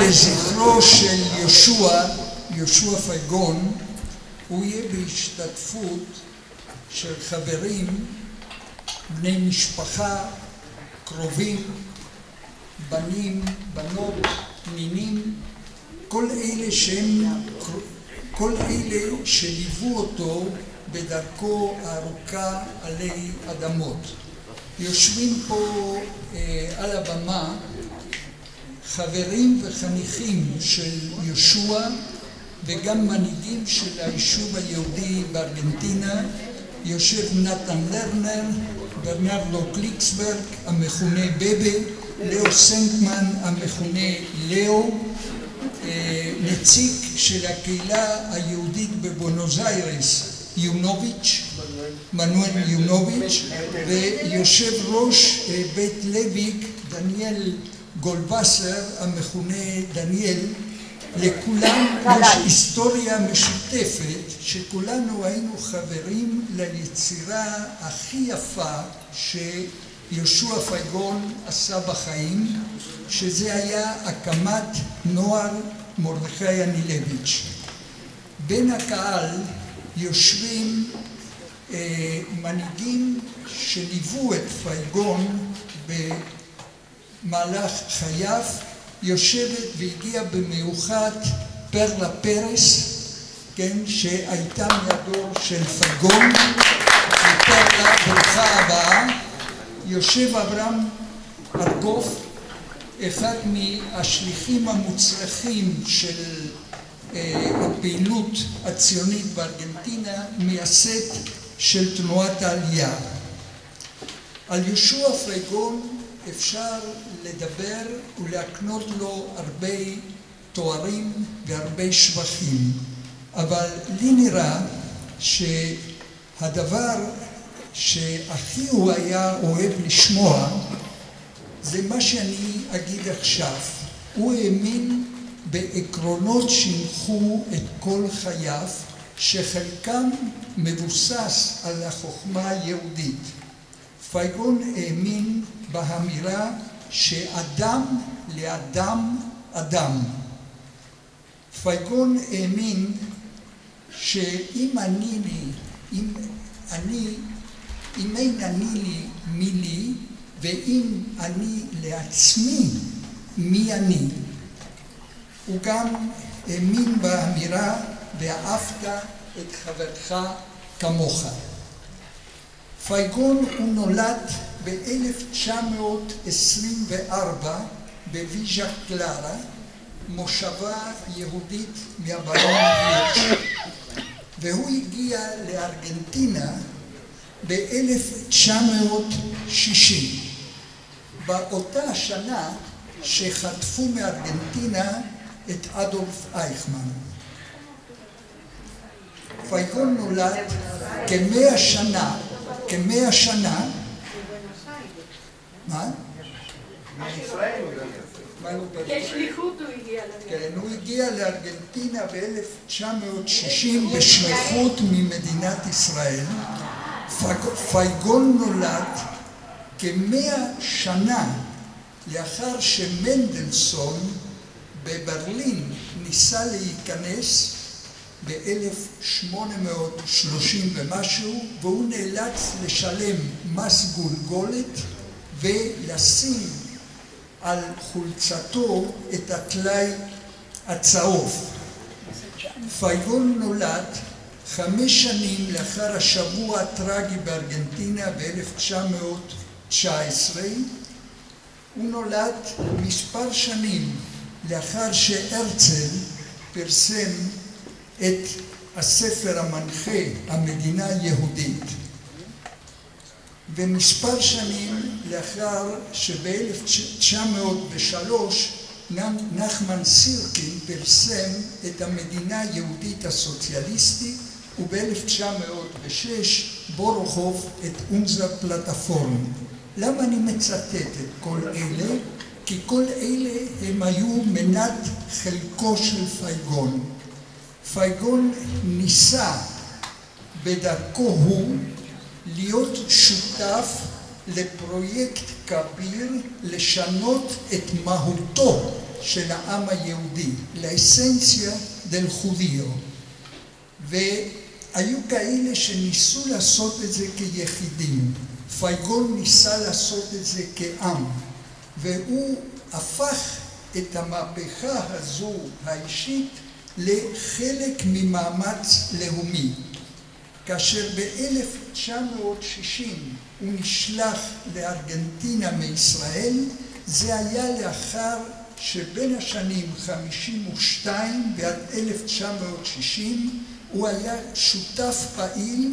לזכרו של יהושע פייגון, הוא יהיה בהשתתפות של חברים, בני משפחה, קרובים, בנים, בנות, נינים, כל אלה שליוו אותו בדרכו הארוכה עלי אדמות. יושבים פה על הבמה חברים וחניכים של יהושע וגם מנהיגים של היישוב היהודי בארגנטינה. יושב נתן לרנר, ברנרדו קליקסברג המכונה בבה, לאו סנקמן המכונה לאו, נציג של הקהילה היהודית בבואנוס איירס מנואל יונוביץ', ויושב ראש בית לויק דניאל גולבסר המכונה דניאל. לכולם יש היסטוריה משותפת שכולנו היינו חברים ליצירה הכי יפה שיהושע פייגון עשה בחיים, שזה היה הקמת נוער מרדכי אנילביץ'. בין הקהל יושבים מנהיגים שליוו את פייגון במהלך חייו. יושבת והגיעה במיוחד פרלה פרס, כן, שהייתה מהדור של פייגון, ופרלה ברוכה הבאה. יושב אברהם ארגוף, אחד מהשליחים המוצלחים של הפעילות הציונית בארגנטינה, מייסד של תנועת העלייה. על יהושע פייגון אפשר לדבר ולהקנות לו הרבה תוארים והרבה שבחים, אבל לי נראה שהדבר שהכי הוא היה אוהב לשמוע זה מה שאני אגיד עכשיו. הוא האמין בעקרונות שהנחו את כל חייו, שחלקם מבוסס על החוכמה היהודית. פייגון האמין באמירה שאדם לאדם אדם. פייגון האמין שאם אין אני לי מי לי, ואם אני לעצמי מי אני. הוא גם האמין באמירה ואהבת את חברך כמוך. פייגון הוא נולד ב-1924 בוויז'ה קלרה, מושבה יהודית מהבלון ויץ', והוא הגיע לארגנטינה ב-1960, באותה השנה שחטפו מארגנטינה את אדולף אייכמן. פייגון נולד כמאה שנה, מה? כשליחות הוא הגיע לארגנטינה. כן, הוא הגיע לארגנטינה ב-1960 בשליחות ממדינת ישראל. פייגון נולד כ100 שנה לאחר שמנדלסון בברלין ניסה להיכנס ב-1830 ומשהו, והוא נאלץ לשלם מס גולגולת ולשים על חולצתו את הטלאי הצהוב. פייגון נולד 5 שנים לאחר השבוע הטרגי בארגנטינה ב-1919. הוא נולד מספר שנים לאחר שהרצל פרסם את הספר המנחה המדינה היהודית, ומספר שנים לאחר שב-1903 נחמן סירקין פרסם את המדינה היהודית הסוציאליסטית, וב-1906 בורוכוב את אונזר פלטפורם. למה אני מצטט את כל אלה? כי כל אלה הם היו מנת חלקו של פייגון. פייגון ניסה בדרכו הוא להיות שותף לפרויקט כביר לשנות את מהותו של העם היהודי, לאסנציה del judío. והיו כאלה שניסו לעשות את זה כיחידים. פייגון ניסה לעשות את זה כעם, והוא הפך את המהפכה הזו האישית לחלק ממאמץ לאומי. כאשר ב-1960 הוא נשלח לארגנטינה מישראל, זה היה לאחר שבין השנים 52 ועד 1960 הוא היה שותף פעיל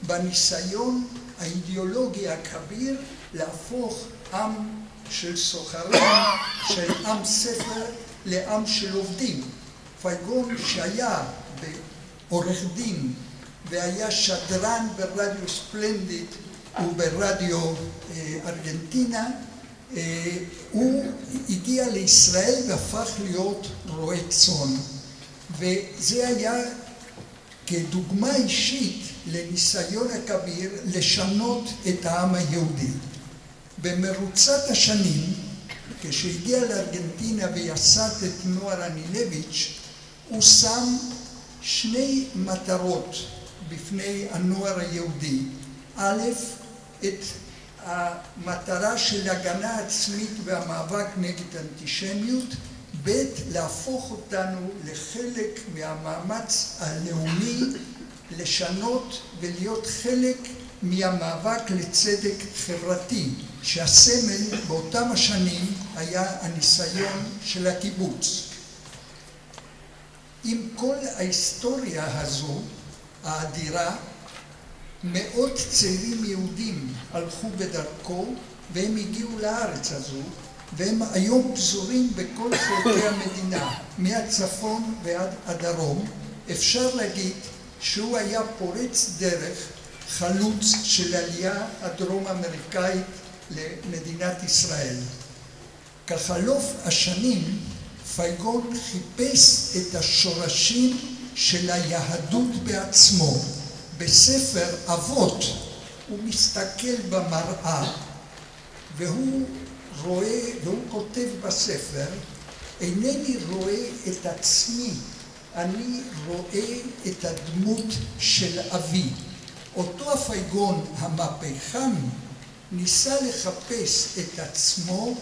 בניסיון האידיאולוגי הכביר להפוך עם של סוחרים, של עם ספר, לעם של עובדים. פייגון שהיה בעורך דין והיה שדרן ברדיו ספלנדיט וברדיו ארגנטינה, הוא הגיע לישראל והפך להיות רועה צאן. וזה היה כדוגמה אישית לניסיון הכביר לשנות את העם היהודי. במרוצת השנים, כשהגיע לארגנטינה ויסד את נוער אנילביץ', הוא שם שני מטרות בפני הנוער היהודי. א', את המטרה של הגנה עצמית והמאבק נגד אנטישמיות, ב', להפוך אותנו לחלק מהמאמץ הלאומי לשנות ולהיות חלק מהמאבק לצדק חברתי, שהסמל באותם השנים היה הניסיון של הקיבוץ. עם כל ההיסטוריה הזו, האדירה, מאות צעירים יהודים הלכו בדרכו והם הגיעו לארץ הזו, והם היום פזורים בכל חלקי המדינה, מהצפון ועד הדרום. אפשר להגיד שהוא היה פורץ דרך, חלוץ של עלייה הדרום אמריקאית למדינת ישראל. כחלוף השנים, פייגון חיפש את השורשים של היהדות בעצמו. בספר אבות הוא מסתכל במראה והוא רואה, והוא כותב בספר, אינני רואה את עצמי, אני רואה את הדמות של אבי. אותו הפייגון המהפכן ניסה לחפש את עצמו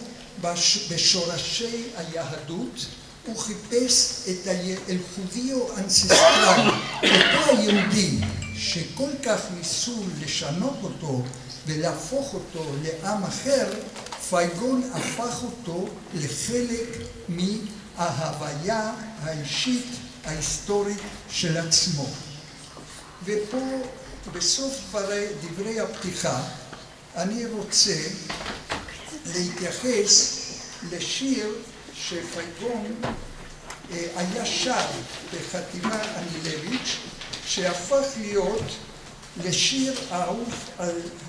בשורשי היהדות, הוא חיפש את האל-חודיו אנצסטרל, אותו היהודי שכל כך ניסו לשנות אותו ולהפוך אותו לעם אחר, פייגון הפך אותו לחלק מההוויה האישית ההיסטורית של עצמו. ופה בסוף דברי הפתיחה אני רוצה להתייחס לשיר שפייגון היה שר בחטיבה אנילביץ', שהפך להיות לשיר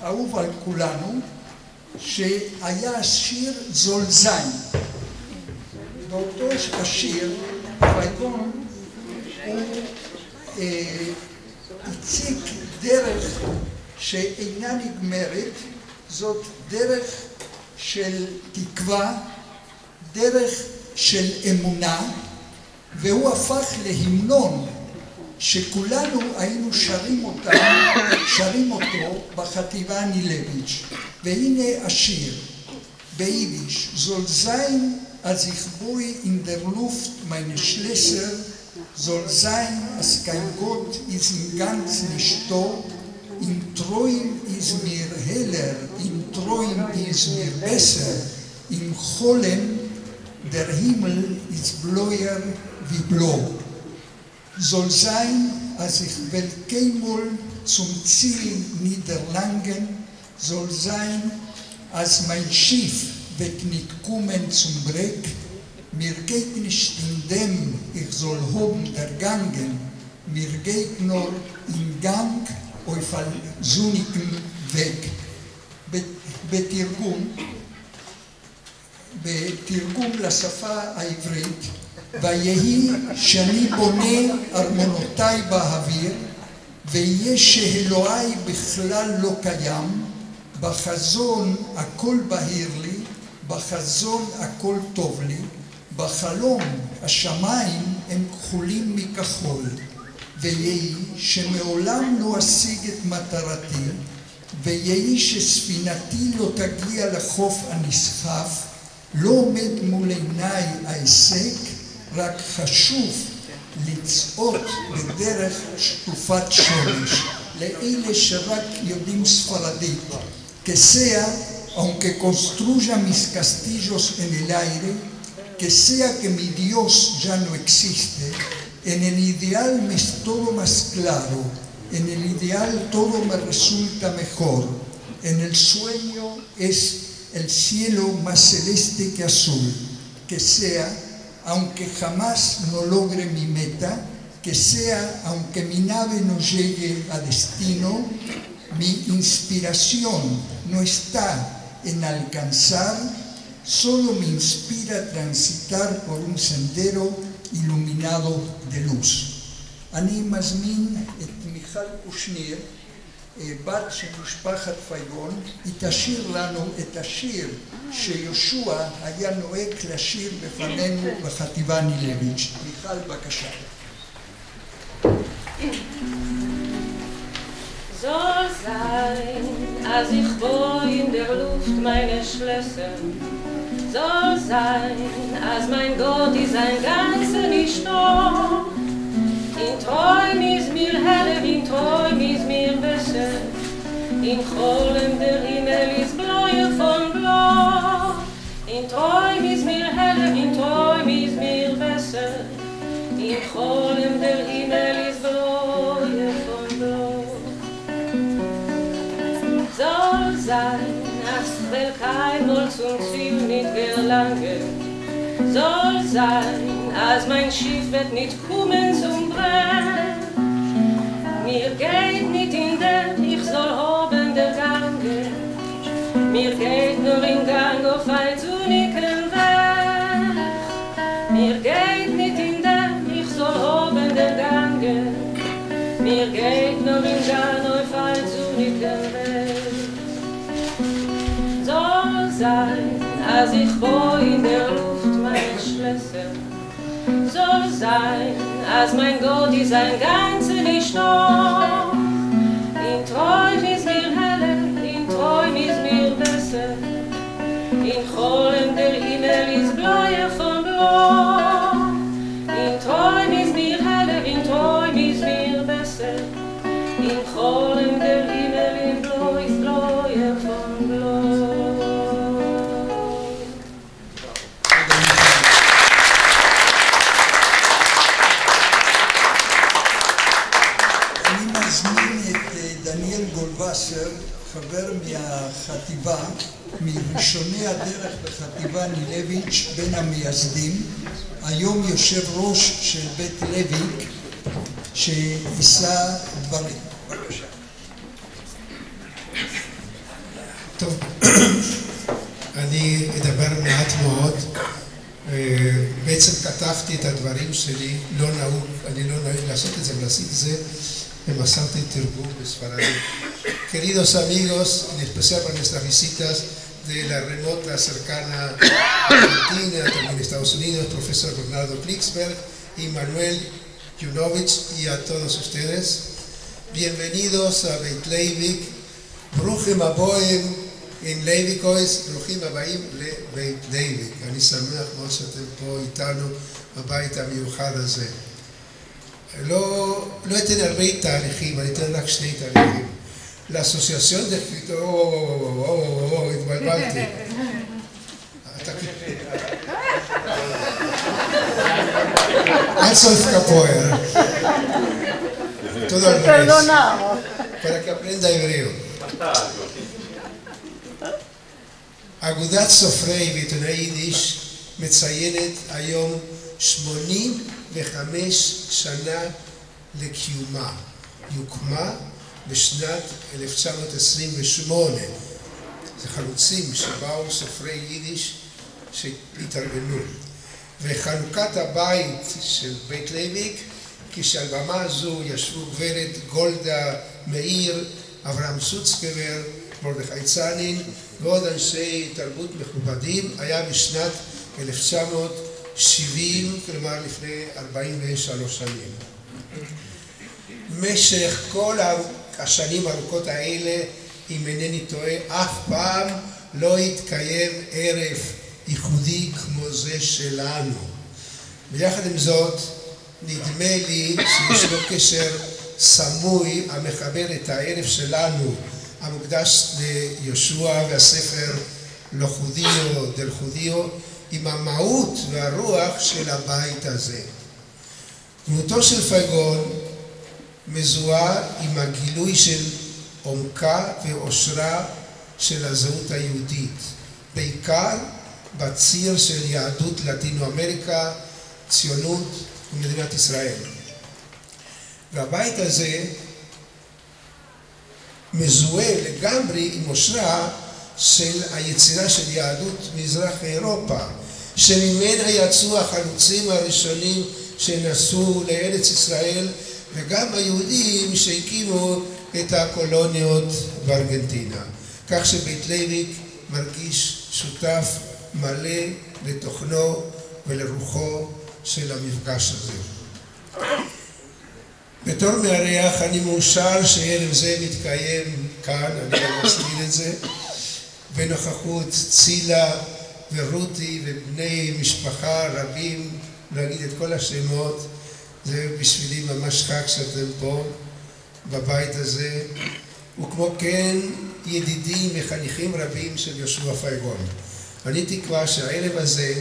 אהוב על כולנו, שהיה השיר זולזיים. באותו השיר פייגון הוא הציג דרך שאינה נגמרת, זאת דרך של תקווה, דרך של אמונה, והוא הפך להמנון שכולנו היינו שרים אותו בחטיבה אנילביץ'. והנה השיר ביידיש: soll sein, als ich boi in der Luft meine Schlösser, soll sein, als kein Gott ist im ganz nicht da, im Träum ist mir heller, im Träum ist mir besser, im Cholem der Himmel ist bläuer wie blau. Soll sein, als ich will keinmal zum Ziel niederlangen, soll sein, als mein Schiff wird nicht kommen zum Breck, mir geht nicht in dem, ich soll hoben ergangen, mir geht nur in Gang auf einen sonnigen Weg. בתרגום לשפה העברית, ויהי שאני בונה ארמונותיי באוויר, ויהיה שאלוהי בכלל לא קיים, בחזון הכל בהיר לי, בחזון הכל טוב לי, בחלום השמיים הם כחולים מכחול, ויהי שמעולם לא אשיג את מטרתי, ויהי שספינתי לא תגיע לחוף הנסחף, לא עומד מול עיניי ההישג, רק חשוב לצעוד בדרך שטופת שמש. לאלה שרק יודעים ספרדית, que sea, aunque construya mis castillos en el aire, que sea que mi Dios ya no existe, en el ideal me es todo más claro, en el ideal todo me resulta mejor, en el sueño es el cielo más celeste que azul, que sea, aunque jamás no logre mi meta, que sea, aunque mi nave no llegue a destino, mi inspiración no está en alcanzar, solo me inspira a transitar por un sendero iluminado de luz. אני מזמין את מיכל קושניר, בת של משפחת פייגון, היא תשיר לנו את השיר שיהושע היה נוהג לשיר בפנינו בחטיבה נילביץ'. מיכל, בבקשה. Soll sein, als ich wo in der Luft meine Schlösser. Soll sein, als mein Gott ist ein Ganzer nicht noch. In Träum ist mir heller, in Träum ist mir besser. In Cholem der Himmel ist bläuer von Blau. In Träum ist mir heller, in Träum ist mir besser. In Cholem der Himmel ist bläuer von Blau. Soll sein, als will kein Wohl zum Ziel nicht gelangen. Soll sein, als mein Schiff wird nicht kommen zum Brennen. Mir geht nicht in der, ich soll oben der Gange. Mir geht nur in Gang auf ein zunigen Weg. Mir geht nicht in der, ich soll oben der Gange. Mir geht nur in Gang auf ein zunigen Weg. Soll sein, als ich wo in der Luft meine Schlösser. Soll sein, als mein Gott ist ein Ganzer nicht noch. In Träum ist mir heller, in Träum ist mir besser. In Cholem der Himmel ist bläuer von Blau. In Träum ist mir heller, in Träum ist mir besser. In Cholem der Himmel ist bläuer von Blau. חבר מהחטיבה, מראשוני הדרך בחטיבה נילביץ', בין המייסדים, היום יושב ראש של בית לויק, שיישא דברים. בבקשה. טוב, אני אדבר מעט מאוד. בעצם כתבתי את הדברים שלי, אני לא נהוג לעשות את זה, אבל עשיתי את זה ומסרתי תרגום בספרדית. Queridos amigos, en especial para nuestras visitas de la remota, cercana Argentina, también Estados Unidos, profesor Bernardo Klicksberg y Manuel Junovich, y a todos ustedes, bienvenidos a Beit Leivik, Bruchim Aboim in Leivikois, Bruchim Abaim לבית לייביק. אני שמח מאוד שאתם פה איתנו בבית המיוחד הזה. לא אתן הרבה תהליכים, אני אתן רק שני תהליכים. לאסוציאציון דקריטור, התבלבלתי. Al soy capoeira. Todo al revés. Para que aprenda hebreo. אגודת סופרי ועיתונאי יידיש מציינת היום 85 שנה לקיומה. היא הוקמה בשנת 1928. זה חלוצים שבאו סופרי יידיש שהתארגנו. וחנוכת הבית של בית לייביק, כשעל במה זו ישבו גברת גולדה מאיר, אברהם סוצקבר, מרדכי צנין ועוד אנשי תרבות מכובדים, היה בשנת 1938. 70, כלומר לפני 43 שנים. במשך כל השנים הארוכות האלה, אם אינני טועה, אף פעם לא התקיים ערב ייחודי כמו זה שלנו. ויחד עם זאת, נדמה לי שיש לו קשר סמוי המחבר את הערב שלנו, המוקדש ליהושע והספר לא חודיו, דל חודיו, עם המהות והרוח של הבית הזה. דמותו של פייגון מזוהה עם הגילוי של עומקה ועושרה של הזהות היהודית, בעיקר בציר של יהדות לטינו אמריקה, ציונות ומדינת ישראל. והבית הזה מזוהה לגמרי עם עושרה של היצירה של יהדות מזרח אירופה, שממנה יצאו החלוצים הראשונים שנסעו לארץ ישראל, וגם היהודים שהקימו את הקולוניות בארגנטינה. כך שבית לויק מרגיש שותף מלא לתוכנו ולרוחו של המפגש הזה. בתור מארח אני מאושר שערב זה מתקיים כאן, אני גם מסתיר את זה, בנוכחות צילה ורותי ובני משפחה רבים, להגיד את כל השמות, זה בשבילי ממש חג שאתם פה בבית הזה, וכמו כן ידידים וחניכים רבים של יהושע פייגון. אני תקווה שהערב הזה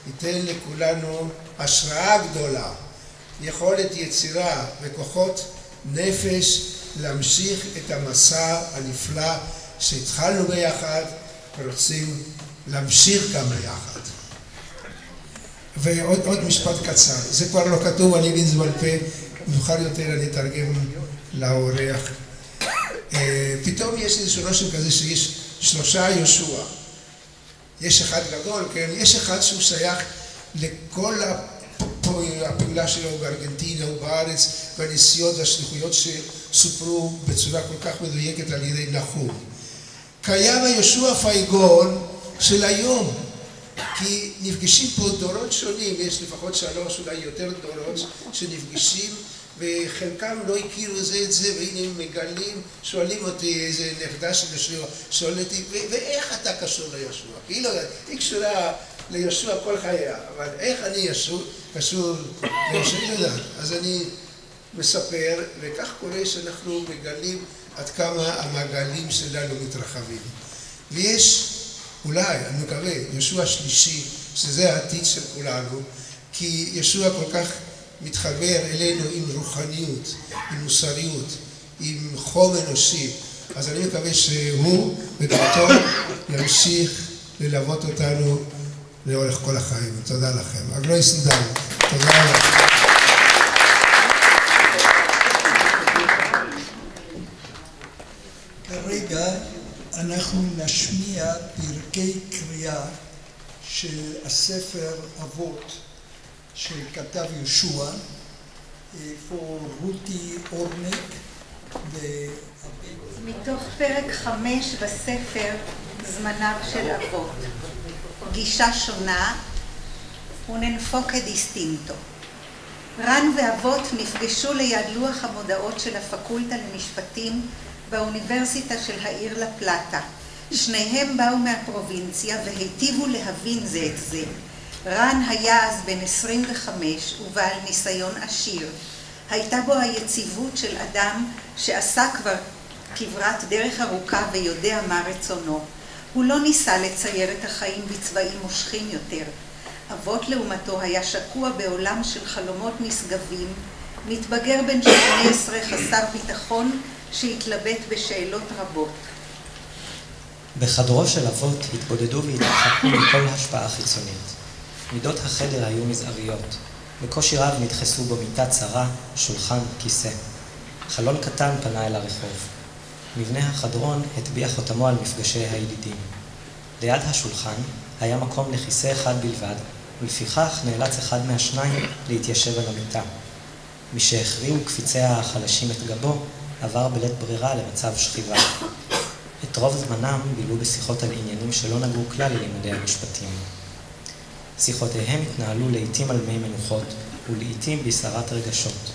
ייתן לכולנו השראה גדולה, יכולת יצירה וכוחות נפש להמשיך את המסע הנפלא שהתחלנו ביחד ורוצים להמשיך גם ביחד. ועוד משפט קצר, זה כבר לא כתוב, אני אגיד את זה בעל פה, מאוחר יותר אני אתרגם לאורח. פתאום יש איזשהו רושם כזה שיש 3 יהושע. יש אחד גדול, כן? יש אחד שהוא שייך לכל הפעולה שלו בארגנטינה ובארץ, והנסיעות והשליחויות שסופרו בצורה כל כך מדויקת על ידי נחום. קיים היהושע פייגון של היום, כי נפגשים פה דורות שונים, יש לפחות 3, אולי יותר דורות שנפגשים, וחלקם לא הכירו זה את זה, והנה הם מגלים, שואלים אותי איזה נכדה של יהושע, שואל אותי, ואיך אתה קשור ליהושע? כאילו, היא קשורה ליהושע כל חייה, אבל איך אני קשור ליהושע? אז אני מספר, וכך קורה שאנחנו מגלים עד כמה המעגלים שלנו מתרחבים. ויש, אולי, אני מקווה, יהושע שלישי, שזה העתיד של כולנו, כי יהושע כל כך מתחבר אלינו עם רוחניות, עם מוסריות, עם חום אנושי. אז אני מקווה שהוא ודעתו ימשיך ללוות אותנו לאורך כל החיים. תודה לכם. אגלוי סנדל. תודה לכם. כרגע אנחנו נשמיע פרקי קריאה של הספר אבות שכתב יהושע, פה רותי אורניק, מתוך פרק 5 בספר זמניו של אבות. גישה שונה וננפוקה דיסטינטו. רן ואבות נפגשו ליד לוח המודעות של הפקולטה למשפטים באוניברסיטה של העיר לה פלטה. שניהם באו מהפרובינציה והיטיבו להבין זה את זה. רן היה אז בן 25 ובעל ניסיון עשיר. הייתה בו היציבות של אדם שעשה כבר כברת דרך ארוכה ויודע מה רצונו. הוא לא ניסה לצייר את החיים בצבעים מושכים יותר. אבות לעומתו היה שקוע בעולם של חלומות נשגבים, מתבגר בן 18 חסר ביטחון שהתלבט בשאלות רבות. בחדרו של אבות התבודדו והתרחקו מכל השפעה חיצונית. מידות החדר היו מזעריות. בקושי רב נדחסו בו מיטה צרה, שולחן, כיסא. חלון קטן פנה אל הרחוב. מבנה החדרון הטביע חותמו על מפגשי הידידים. ליד השולחן היה מקום לכיסא אחד בלבד, ולפיכך נאלץ אחד מהשניים להתיישב על המיטה. משהכריעו קפיציה החלשים את גבו, עבר בלית ברירה למצב שכיבה. את רוב זמנם בילו בשיחות על עניינים שלא נגעו כלל ללימודי המשפטים. שיחותיהם התנהלו לעתים על מי מנוחות, ולעתים בסערת רגשות.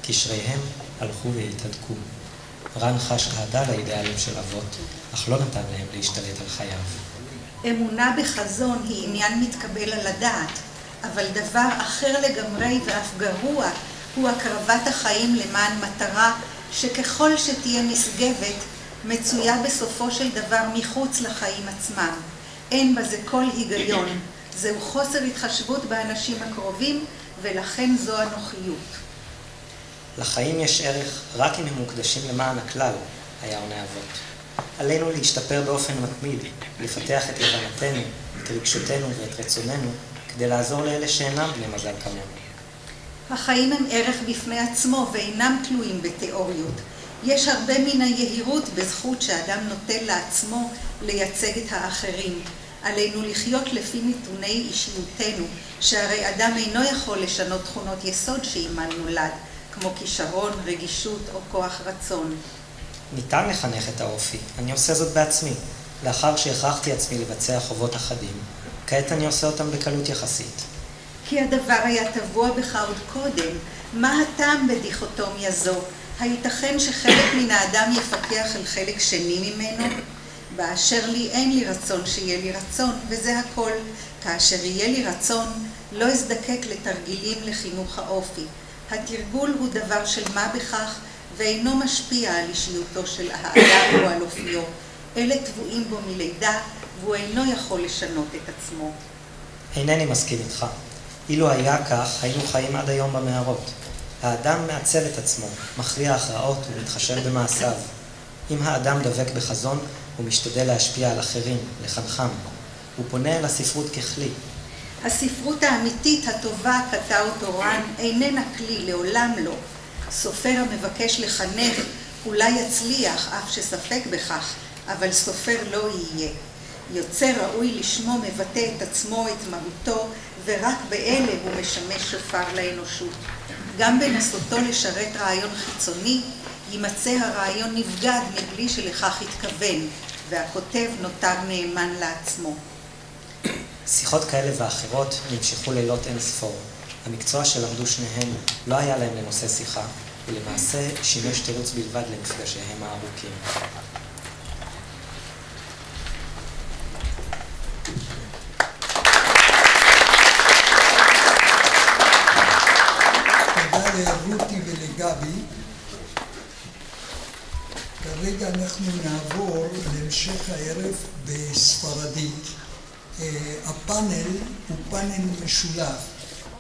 קשריהם הלכו והתהדקו. רן חש אהדה לאידיאלים של אבות, אך לא נתן להם להשתלט על חייו. אמונה בחזון היא עניין מתקבל על הדעת, אבל דבר אחר לגמרי ואף גרוע הוא הקרבת החיים למען מטרה שככל שתהיה נשגבת, מצויה בסופו של דבר מחוץ לחיים עצמם. אין בזה כל היגיון. זהו חוסר התחשבות באנשים הקרובים, ולכן זו הנוחיות. לחיים יש ערך רק אם הם מוקדשים למען הכלל, היה עונה אבות. עלינו להשתפר באופן מתמיד, לפתח את הבנתנו, את רגשותינו ואת רצוננו, כדי לעזור לאלה שאינם בני מזל כמונו. החיים הם ערך בפני עצמו ואינם תלויים בתיאוריות. יש הרבה מן היהירות בזכות שאדם נוטל לעצמו לייצג את האחרים. עלינו לחיות לפי נתוני אישיותנו, שהרי אדם אינו יכול לשנות תכונות יסוד שעימן נולד, כמו כישרון, רגישות או כוח רצון. ניתן לחנך את האופי, אני עושה זאת בעצמי. לאחר שהכרחתי עצמי לבצע חובות אחדים, כעת אני עושה אותם בקלות יחסית. כי הדבר היה טבוע בך עוד קודם. מה הטעם בדיכוטומיה זו? הייתכן שחלק מן האדם יפקח על חלק שני ממנו? באשר לי אין לי רצון שיהיה לי רצון, וזה הכל. כאשר יהיה לי רצון, לא אזדקק לתרגילים לחינוך האופי. התרגול הוא דבר של מה בכך, ואינו משפיע על אישיותו של האדם או על אופיו. אלה טבועים בו מלידה, והוא אינו יכול לשנות את עצמו. אינני מסכים איתך. אילו היה כך, היינו חיים עד היום במערות. האדם מעצב את עצמו, מכריע הכרעות ומתחשב במעשיו. אם האדם דבק בחזון, הוא משתדל להשפיע על אחרים, לחנכם. הוא פונה אל הספרות ככלי. הספרות האמיתית הטובה, כתב אותו רן, איננה כלי, לעולם לא. סופר המבקש לחנך אולי יצליח, אף שספק בכך, אבל סופר לא יהיה. יוצר ראוי לשמו מבטא את עצמו, את מהותו, ורק באלה הוא משמש שופר לאנושות. גם בנסותו לשרת רעיון חיצוני, יימצא הרעיון נבגד מבלי שלכך התכוון, והכותב נותר נאמן לעצמו. שיחות כאלה ואחרות נמשכו לילות אין ספור. המקצוע שלמדו שניהם לא היה להם לנושא שיחה, ולמעשה שימש תירוץ בלבד למפגשיהם הארוכים. תודה לרותי ולגבי. כרגע אנחנו נעבור להמשך הערב בספרדית. הפאנל הוא פאנל משולב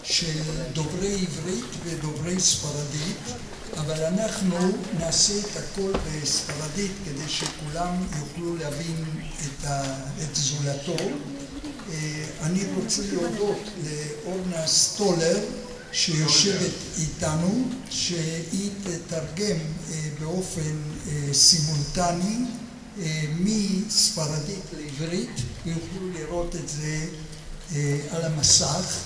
של דוברי עברית ודוברי ספרדית, אבל אנחנו נעשה את הכל בספרדית כדי שכולם יוכלו להבין את זולתו. אני רוצה להודות לאורנה סטולר שיושבת איתנו, שהיא תתרגם באופן סימולטני מספרדית לעברית, ויוכלו לראות את זה על המסך.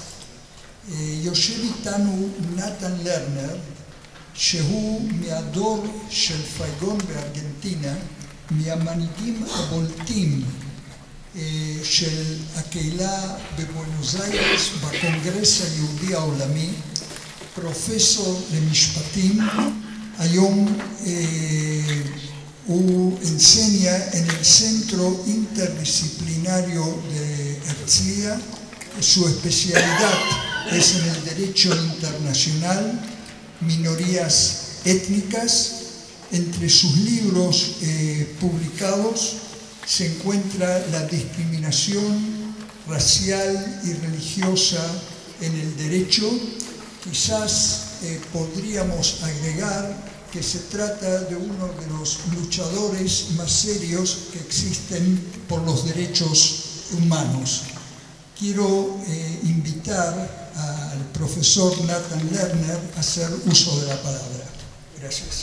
יושב איתנו נתן לרנר, שהוא מהדור של פייגון בארגנטינה, מהמנהיגים הבולטים של הקהילה בבואנוס איירס בקונגרס היהודי העולמי, פרופסור למשפטים. היום הוא enseña en el Centro Interdisciplinario de Herzliya. Su especialidad es en el derecho internacional, minorías étnicas. Entre sus libros publicados se encuentra la discriminación racial y religiosa en el derecho. Quizás podríamos agregar que se trata de uno de los luchadores más serios que existen por los derechos humanos. Quiero invitar al profesor Nathan Lerner a hacer uso de la palabra. Gracias.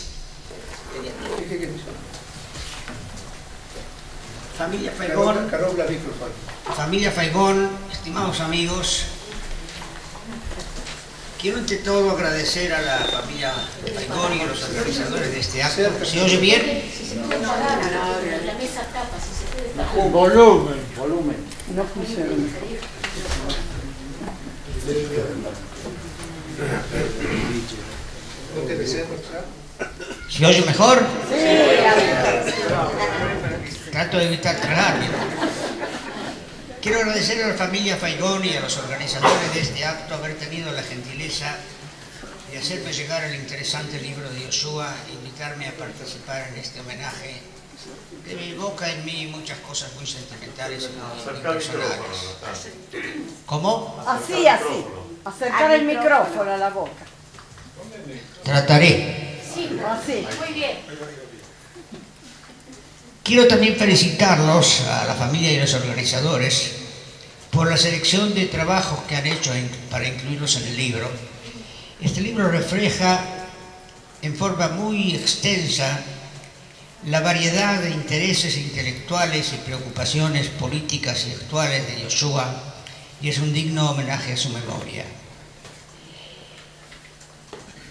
Familia Faigón, estimados amigos, quiero ante todo agradecer a la familia Faigón y a los organizadores de este acto. ¿Se oye bien? volumen. No funciona. ¿Se oye mejor? Trato de evitar tragarme. Quiero agradecer a la familia Faigón y a los organizadores de este acto haber tenido la gentileza de hacerme llegar el interesante libro de Yoshua e invitarme a participar en este homenaje que me evoca en mí muchas cosas muy sentimentales y muy personales. ¿Cómo? Así. Acercar el micrófono a la boca. Trataré. Sí, así. Muy bien. Quiero también felicitarlos a la familia y a los organizadores por la selección de trabajos que han hecho para incluirlos en el libro. Este libro refleja en forma muy extensa la variedad de intereses intelectuales y preocupaciones políticas y actuales de Yoshua y es un digno homenaje a su memoria.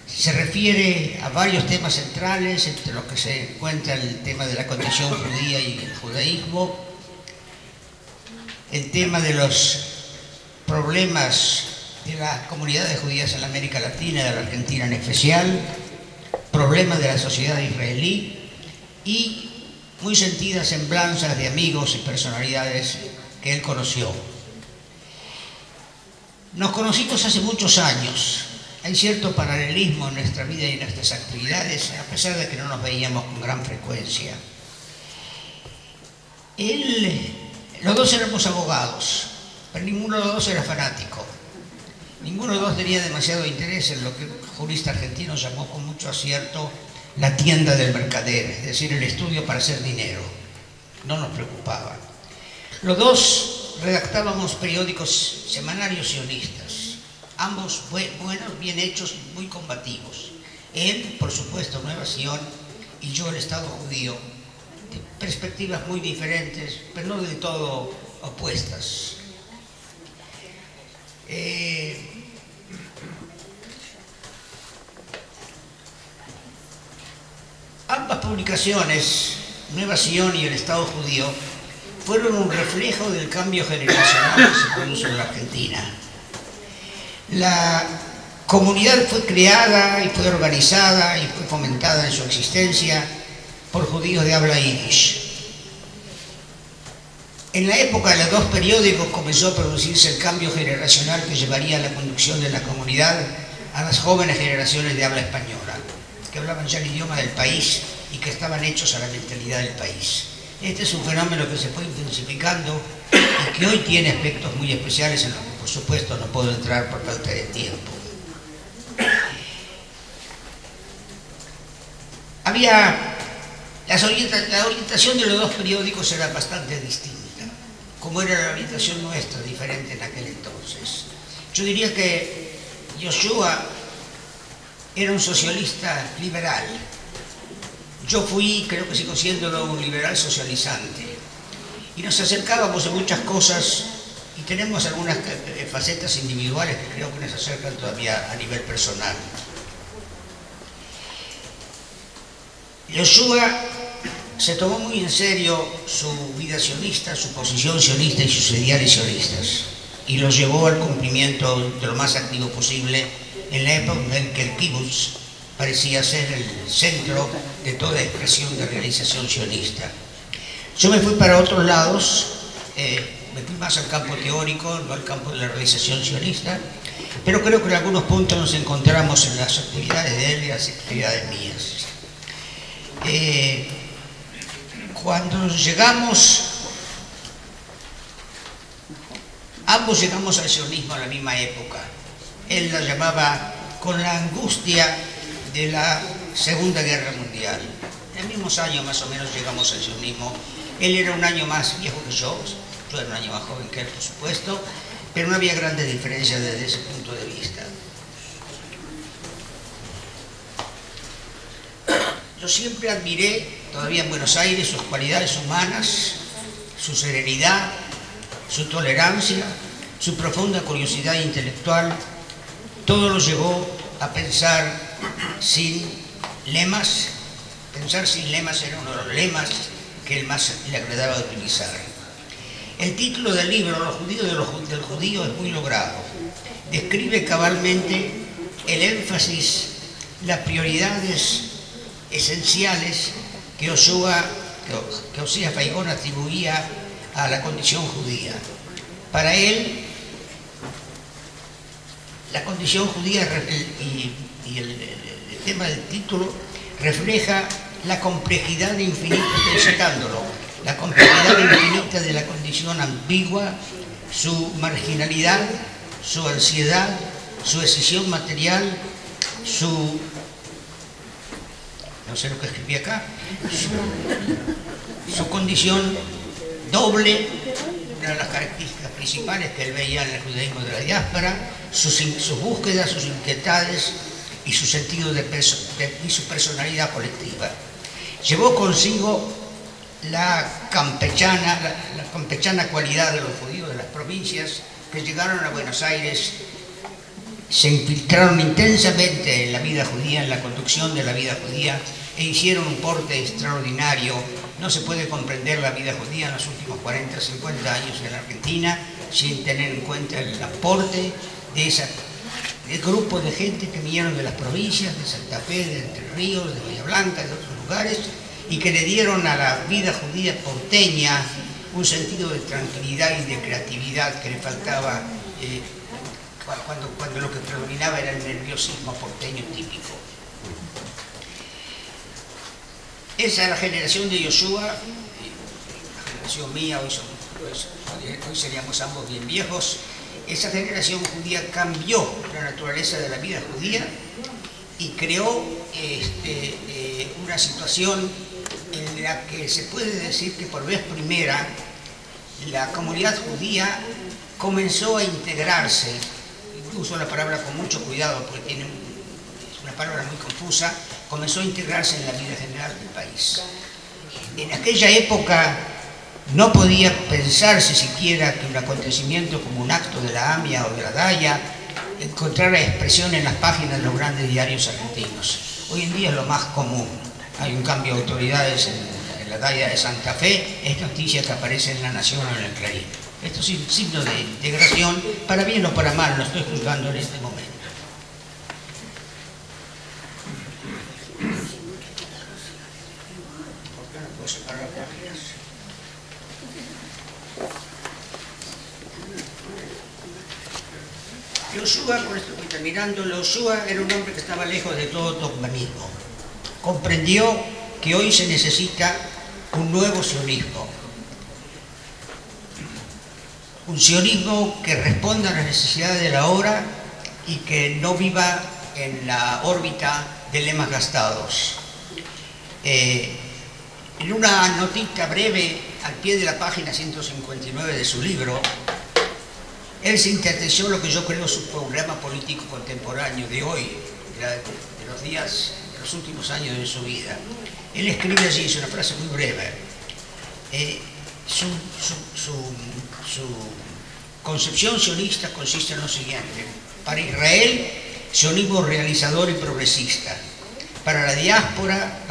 Se refiere a varios temas centrales, entre los que se encuentra el tema de la condición judía y el judaísmo, el tema de los problemas de las comunidades judías en la América Latina y de la Argentina en especial, problemas de la sociedad israelí y muy sentidas semblanzas de amigos y personalidades que él conoció. Nos conocimos hace muchos años. Hay cierto paralelismo en nuestra vida y en nuestras actividades, a pesar de que no nos veíamos con gran frecuencia. Los dos éramos abogados, pero ninguno de los dos era fanático. Ninguno de los dos tenía demasiado interés en lo que un jurista argentino llamó con mucho acierto la tienda del mercader, es decir, el estudio para hacer dinero. No nos preocupaba. Los dos redactábamos periódicos semanarios sionistas. Ambos buenos, bien hechos, muy combativos. Él, por supuesto, Nueva Sion, y yo, el Estado judío, de perspectivas muy diferentes, pero no del todo opuestas. Ambas publicaciones, Nueva Sion y el Estado judío, fueron un reflejo del cambio generacional que se produjo en la Argentina. La comunidad fue creada y fue organizada y fue fomentada en su existencia por judíos de habla yiddish. En la época de los dos periódicos comenzó a producirse el cambio generacional que llevaría a la conducción de la comunidad a las jóvenes generaciones de habla española, que hablaban ya el idioma del país y que estaban hechos a la mentalidad del país. Este es un fenómeno que se fue intensificando y que hoy tiene aspectos muy especiales en los que, por supuesto, no puedo entrar por falta de tiempo. La orientación de los dos periódicos era bastante distinta, como era la orientación nuestra, diferente en aquel entonces. Yo diría que Yoshua era un socialista liberal. Yo fui, creo que sigo siéndolo, un liberal socializante. Y nos acercábamos en muchas cosas y tenemos algunas facetas individuales que creo que nos acercan todavía a nivel personal. Yoshua se tomó muy en serio su vida sionista, su posición sionista y sus ideales sionistas, y los llevó al cumplimiento de lo más activo posible en la época en que el kibutz parecía ser el centro de toda expresión de realización sionista. Yo me fui para otros lados, me fui más al campo teórico, no al campo de la realización sionista, pero creo que en algunos puntos nos encontramos en las actividades de él y las actividades mías. Cuando llegamos, ambos llegamos al sionismo a la misma época. Él la llamaba con la angustia de la Segunda Guerra Mundial. En los mismos años más o menos llegamos al sionismo. Él era un año más viejo que yo era un año más joven que él, por supuesto, pero no había grandes diferencias desde ese punto de vista. Yo siempre admiré, todavía en Buenos Aires, sus cualidades humanas, su serenidad, su tolerancia, su profunda curiosidad intelectual. Todo lo llevó a pensar sin lemas. Pensar sin lemas era uno de los lemas que él más le agradaba utilizar. El título del libro, Los judíos del judío, es muy logrado. describe cabalmente el énfasis, las prioridades esenciales que Osías Faigón atribuía a la condición judía. Para él, la condición judía y el tema del título refleja la complejidad infinita, estoy citándolo, la complejidad infinita de la condición ambigua, su marginalidad, su ansiedad, su escisión material, no sé lo que escribí acá, su condición doble, una de las características principales que él veía en el judaísmo de la diáspora, sus búsquedas, sus inquietudes y su sentido y su personalidad colectiva. Llevó consigo la campechana cualidad de los judíos de las provincias que llegaron a Buenos Aires, se infiltraron intensamente en la vida judía, en la conducción de la vida judía, e hicieron un porte extraordinario. No se puede comprender la vida judía en los últimos 40, 50 años en Argentina sin tener en cuenta el aporte de ese grupo de gente que vinieron de las provincias, de Santa Fe, de Entre Ríos, de Bahía Blanca, de otros lugares, y que le dieron a la vida judía porteña un sentido de tranquilidad y de creatividad que le faltaba cuando lo que predominaba era el nerviosismo porteño típico. Esa es la generación de Yoshua, la generación mía, hoy seríamos ambos bien viejos. Esa generación judía cambió la naturaleza de la vida judía y creó una situación en la que se puede decir que por vez primera la comunidad judía comenzó a integrarse. Uso la palabra con mucho cuidado porque es una palabra muy confusa. Comenzó a integrarse en la vida general del país. En aquella época no podía pensarse siquiera que un acontecimiento como un acto de la AMIA o de la DAIA encontrara expresión en las páginas de los grandes diarios argentinos. Hoy en día es lo más común. Hay un cambio de autoridades en la DAIA de Santa Fe, es noticia que aparece en La Nación o en el Clarín. Esto es un signo de integración, para bien o para mal, lo estoy juzgando en este momento. Yoshua, con esto estoy terminando, Yoshua era un hombre que estaba lejos de todo dogmatismo. Comprendió que hoy se necesita un nuevo sionismo. Un sionismo que responda a las necesidades de la hora y que no viva en la órbita de lemas gastados. En una notita breve al pie de la página 159 de su libro, él sintetizó lo que yo creo es su programa político contemporáneo de hoy, de los días, de los últimos años de su vida. Él escribe allí, es una frase muy breve, su concepción sionista consiste en lo siguiente: para Israel, sionismo realizador y progresista. Para la diáspora,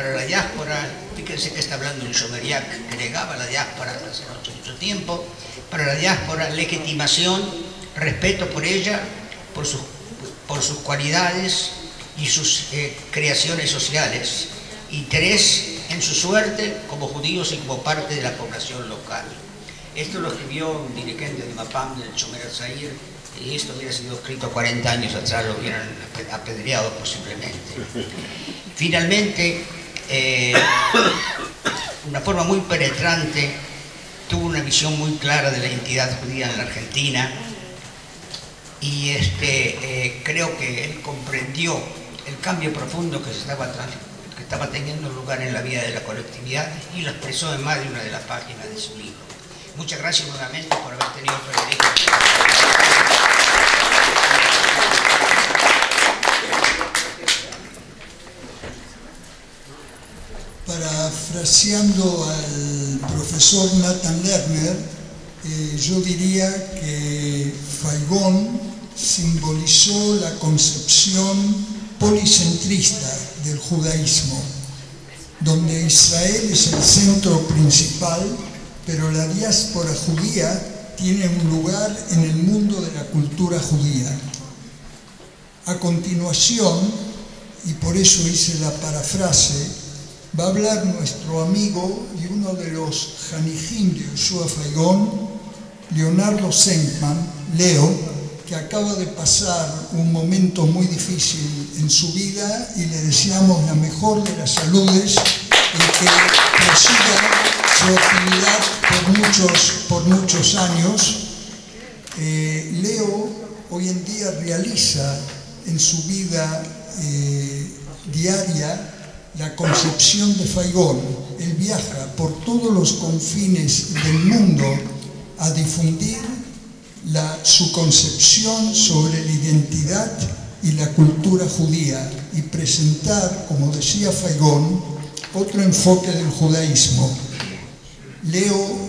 fíjense que está hablando un Shomeriak que negaba la diáspora hace mucho tiempo. Para la diáspora, legitimación, respeto por ella, por sus cualidades y sus creaciones sociales, interés en su suerte como judíos y como parte de la población local. Esto lo escribió un dirigente de Mapam, del Shomer HaTzair, y esto hubiera sido escrito 40 años atrás, lo hubieran apedreado posiblemente. Finalmente, una forma muy penetrante, tuvo una visión muy clara de la identidad judía en la Argentina y creo que él comprendió el cambio profundo que estaba teniendo lugar en la vida de la colectividad y lo expresó en más de una de las páginas de su libro. Muchas gracias nuevamente por haber tenido el privilegio. Parafraseando al profesor Nathan Lerner, yo diría que Faigón simbolizó la concepción policentrista del judaísmo, donde Israel es el centro principal, pero la diáspora judía tiene un lugar en el mundo de la cultura judía. A continuación, y por eso hice la parafrase, va a hablar nuestro amigo y uno de los Janijim de Yoshua Faigón, Leonardo Senkman, Leo, que acaba de pasar un momento muy difícil en su vida y le deseamos la mejor de las saludes y que prosiga su actividad por muchos años. Leo hoy en día realiza en su vida diaria la concepción de Faigón. Él viaja por todos los confines del mundo a difundir su concepción sobre la identidad y la cultura judía y presentar, como decía Faigón, otro enfoque del judaísmo. Leo,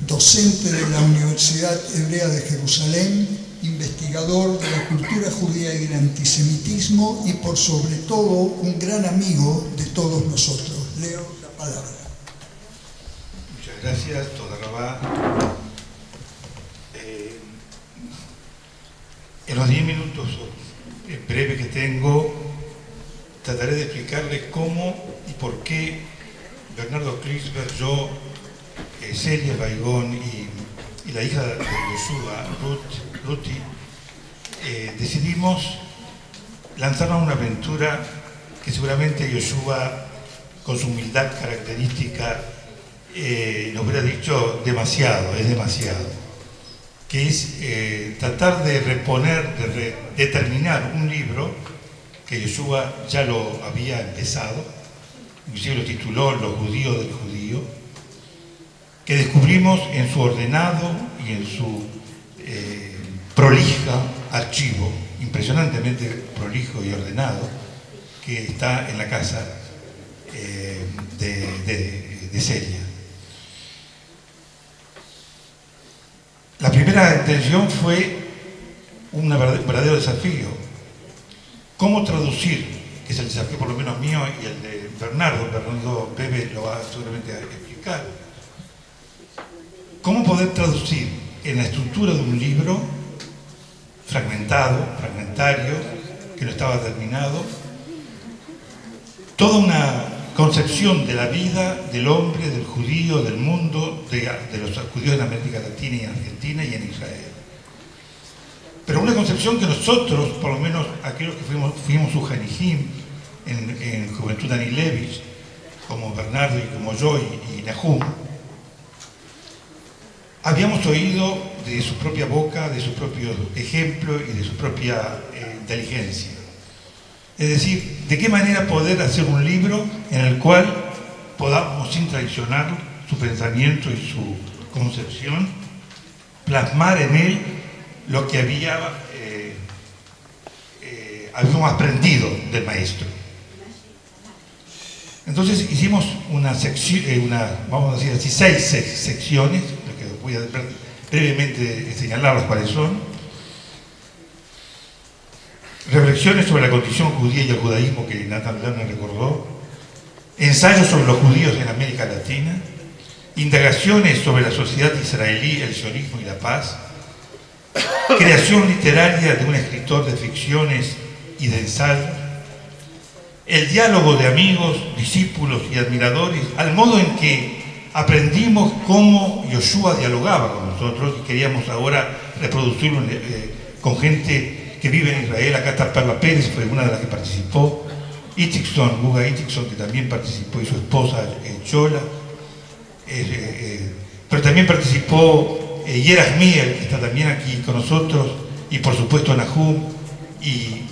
docente de la Universidad Hebrea de Jerusalén, investigador de la cultura judía y del antisemitismo y por sobre todo un gran amigo de todos nosotros. Leo, la palabra. Muchas gracias, Toda Rabá. En los 10 minutos breves que tengo, trataré de explicarles cómo y por qué Bernardo Klinsberg, yo, Celia Faigón y la hija de Yoshua, Ruti, decidimos lanzarnos a una aventura que seguramente Yoshua, con su humildad característica, nos hubiera dicho es demasiado, que es tratar de reponer, de terminar un libro que Yoshua ya lo había empezado, inclusive lo tituló Los judíos del judío, que descubrimos en su ordenado y en su prolija archivo, impresionantemente prolijo y ordenado, que está en la casa de Celia. La primera intención fue un verdadero desafío. ¿Cómo traducir? Que es el desafío por lo menos mío y el de Bernardo Bebe lo va seguramente a explicar. ¿Cómo poder traducir en la estructura de un libro fragmentario, que no estaba terminado, toda una concepción de la vida, del hombre, del judío, del mundo, de los judíos en América Latina y en Argentina y en Israel? Pero una concepción que nosotros, por lo menos aquellos que fuimos su Janijim en Juventud Danilevich, como Bernardo y como yo y Nahum, habíamos oído de su propia boca, de su propio ejemplo y de su propia inteligencia. Es decir, de qué manera poder hacer un libro en el cual podamos, sin traicionar su pensamiento y su concepción, plasmar en él lo que habíamos aprendido del maestro. Entonces hicimos una sección, vamos a decir así, 6 secciones, lo que voy a brevemente señalarlas cuáles son. Reflexiones sobre la condición judía y el judaísmo, que Nathan Lerner recordó. Ensayos sobre los judíos en América Latina. Indagaciones sobre la sociedad israelí, el sionismo y la paz. Creación literaria de un escritor de ficciones y de ensayos. El diálogo de amigos, discípulos y admiradores, al modo en que aprendimos cómo Yoshua dialogaba con nosotros y queríamos ahora reproducirlo con gente que vive en Israel. Acá está Perla Pérez, fue una de las que participó, Guga Itchikson, que también participó, y su esposa Chola, pero también participó Yeras Miel, que está también aquí con nosotros, y por supuesto Nahum y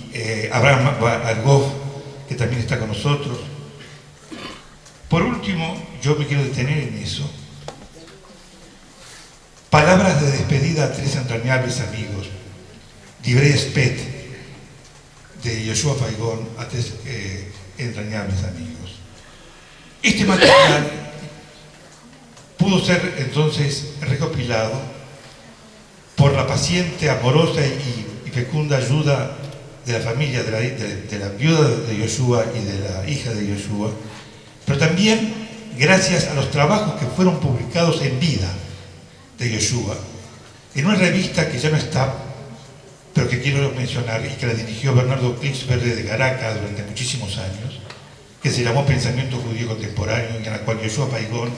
Abraham Argov, que también está con nosotros. Por último, yo me quiero detener en eso. Palabras de despedida a 3 entrañables amigos. Divrei Spet, de Yoshua Faigón, a 3 entrañables amigos. Este material pudo ser entonces recopilado por la paciente, amorosa y fecunda ayuda de la familia, de la viuda de Yoshua y de la hija de Yoshua, pero también gracias a los trabajos que fueron publicados en vida de Yoshua, en una revista que ya no está, pero pero que quiero mencionar y que la dirigió Bernardo Klicksberg de Caracas durante muchísimos años, que se llamó Pensamiento Judío Contemporáneo, y en la cual Yoshua Paigón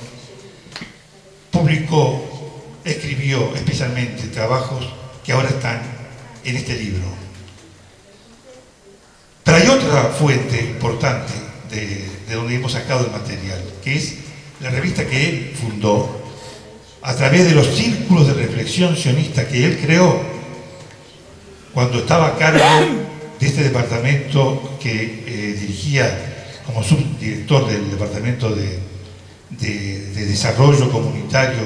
escribió especialmente trabajos que ahora están en este libro. Pero hay otra fuente importante de donde hemos sacado el material, que es la revista que él fundó a través de los círculos de reflexión sionista que él creó cuando estaba a cargo de este departamento que dirigía como subdirector del Departamento de Desarrollo Comunitario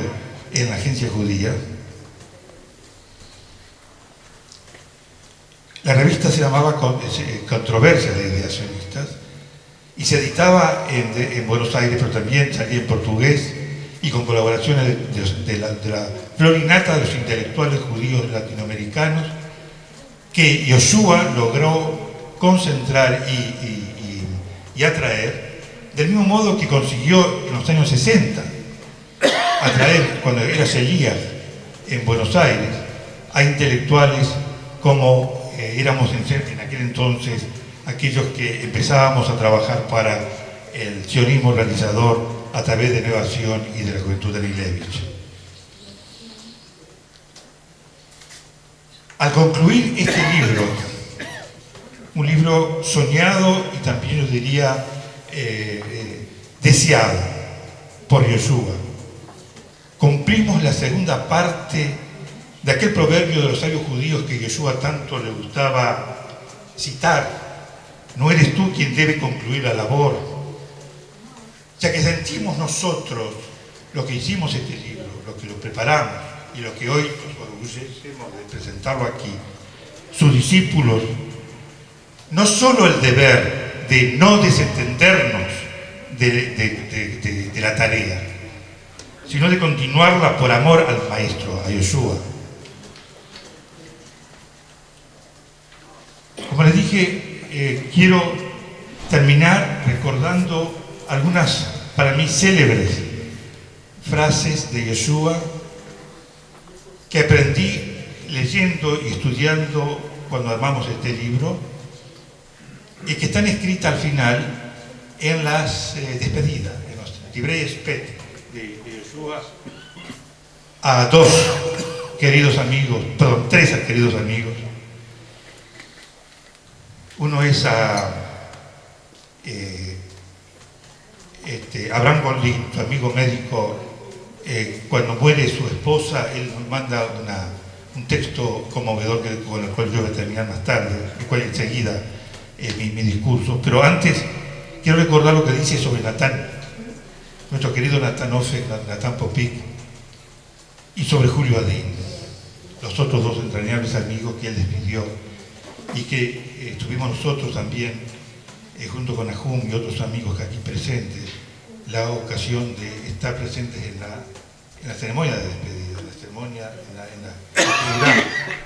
en la Agencia Judía. La revista se llamaba Controversia de Ideas Sionistas y se editaba en Buenos Aires, pero también salía en portugués y con colaboraciones de la florinata de los intelectuales judíos latinoamericanos que Yoshua logró concentrar y atraer, del mismo modo que consiguió en los años 60 atraer, cuando era Sheliach en Buenos Aires, a intelectuales como éramos en aquel entonces aquellos que empezábamos a trabajar para el sionismo organizador a través de Nueva Sion y de la Juventud de Milevich. Al concluir este libro, un libro soñado y también yo diría deseado por Yoshua, cumplimos la segunda parte de aquel proverbio de los sabios judíos que Yoshua tanto le gustaba citar: no eres tú quien debe concluir la labor, ya que sentimos nosotros lo que hicimos este libro, lo que lo preparamos y lo que hoy nos orgullecemos de presentarlo aquí, sus discípulos, no solo el deber de no desentendernos de la tarea, sino de continuarla por amor al Maestro, a Yoshua. Como les dije, quiero terminar recordando algunas, para mí, célebres frases de Yoshua que aprendí leyendo y estudiando cuando armamos este libro y que están escritas al final en las despedidas, en los Divrei Spet de Yoshua a tres queridos amigos. Uno es a Abraham Goldin, su amigo médico. Cuando muere su esposa, él nos manda un texto conmovedor con el cual yo voy a terminar más tarde, el cual enseguida mi discurso. Pero antes quiero recordar lo que dice sobre Natán, nuestro querido Natán Ofek, Natán Popik, y sobre Julio Adin, los otros dos entrañables amigos que él despidió y que tuvimos nosotros también, junto con Ahum y otros amigos aquí presentes, la ocasión de estar presentes en la ceremonia de despedida, en la ceremonia,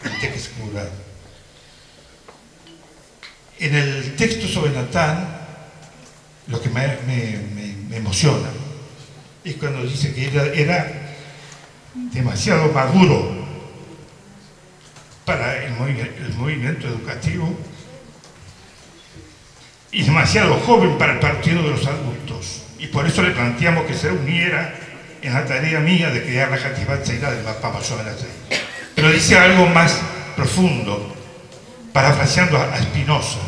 en el Teques K'Murah. En el texto sobre Natán, lo que me emociona es cuando dice que era demasiado maduro para el movimiento educativo y demasiado joven para el partido de los adultos. Y por eso le planteamos que se uniera en la tarea mía de crear la Hatibat Seirá del Mapa Mayor de la Seirá. Pero dice algo más profundo, parafraseando a Spinoza.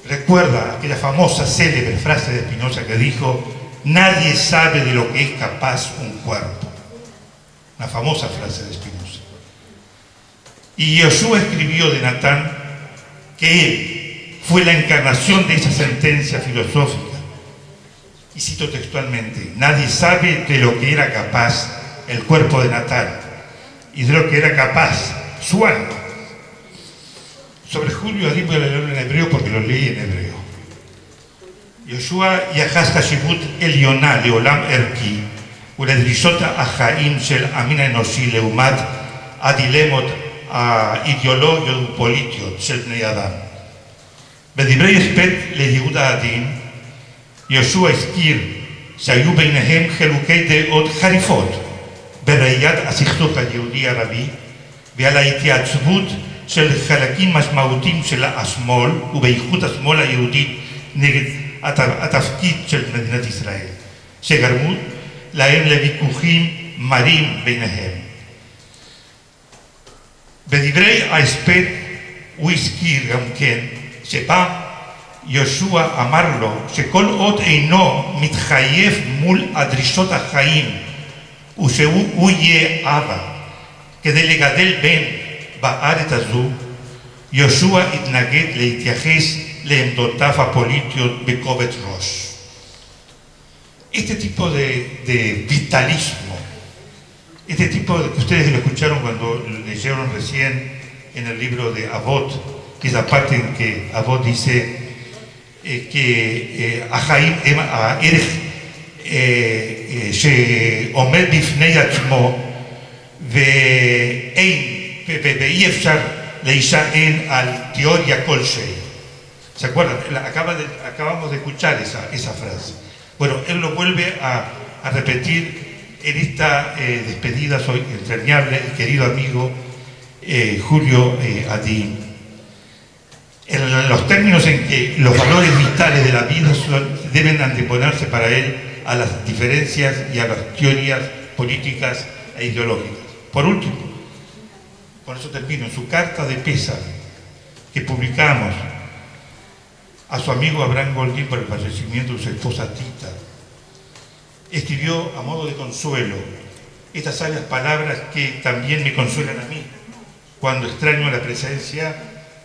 Recuerda aquella famosa, célebre frase de Spinoza que dijo: nadie sabe de lo que es capaz un cuerpo. Una famosa frase de Spinoza. Y Yoshua escribió de Natán que él fue la encarnación de esa sentencia filosófica. Y cito textualmente: nadie sabe de lo que era capaz el cuerpo de Natán y de lo que era capaz su alma. Sobre Julio Adin voy a leerlo en hebreo porque lo leí en hebreo. Yoshua yachas hashivut elionah leolam erki ולדרישות החיים של המין האנושי לעומת הדילמות האידיאולוגיות ופוליטיות של בני אדם. בדברי הספד ליהודה הדין, יהושע הזכיר שהיו ביניהם חילוקי דעות חריפות בראיית הסכסוך היהודי-ערבי ועל ההתייצבות של חלקים משמעותיים של השמאל, ובייחוד השמאל היהודית, נגד התפקיד של מדינת ישראל, שגרמו להם לוויכוחים מרים ביניהם. בדברי ההספד הוא הזכיר גם כן שפעם יהושע אמר לו שכל עוד אינו מתחייב מול הדרישות החיים ושהוא יהיה אבא כדי לגדל בן בארץ הזו, יהושע התנגד להתייחס לעמדותיו הפוליטיות בכובד ראש. Este tipo de vitalismo, este tipo de que ustedes lo escucharon cuando leyeron recién en el libro de Avot, que es la parte en que Avot dice que a Erech שעומד בפני עצמו ואי אפשר להישען על תיאוריה כלשהי. ¿Se acuerdan? Acabamos de escuchar esa frase. Bueno, él lo vuelve a repetir en esta despedida. Soy entrañable y querido amigo Julio Adín. En los términos en que los valores vitales de la vida deben anteponerse para él a las diferencias y a las teorías políticas e ideológicas. Por último, con eso termino, en su carta de pésame que publicamos a su amigo Abraham Goldín por el fallecimiento de su esposa Tita, escribió a modo de consuelo estas sabias palabras que también me consuelan a mí cuando extraño la presencia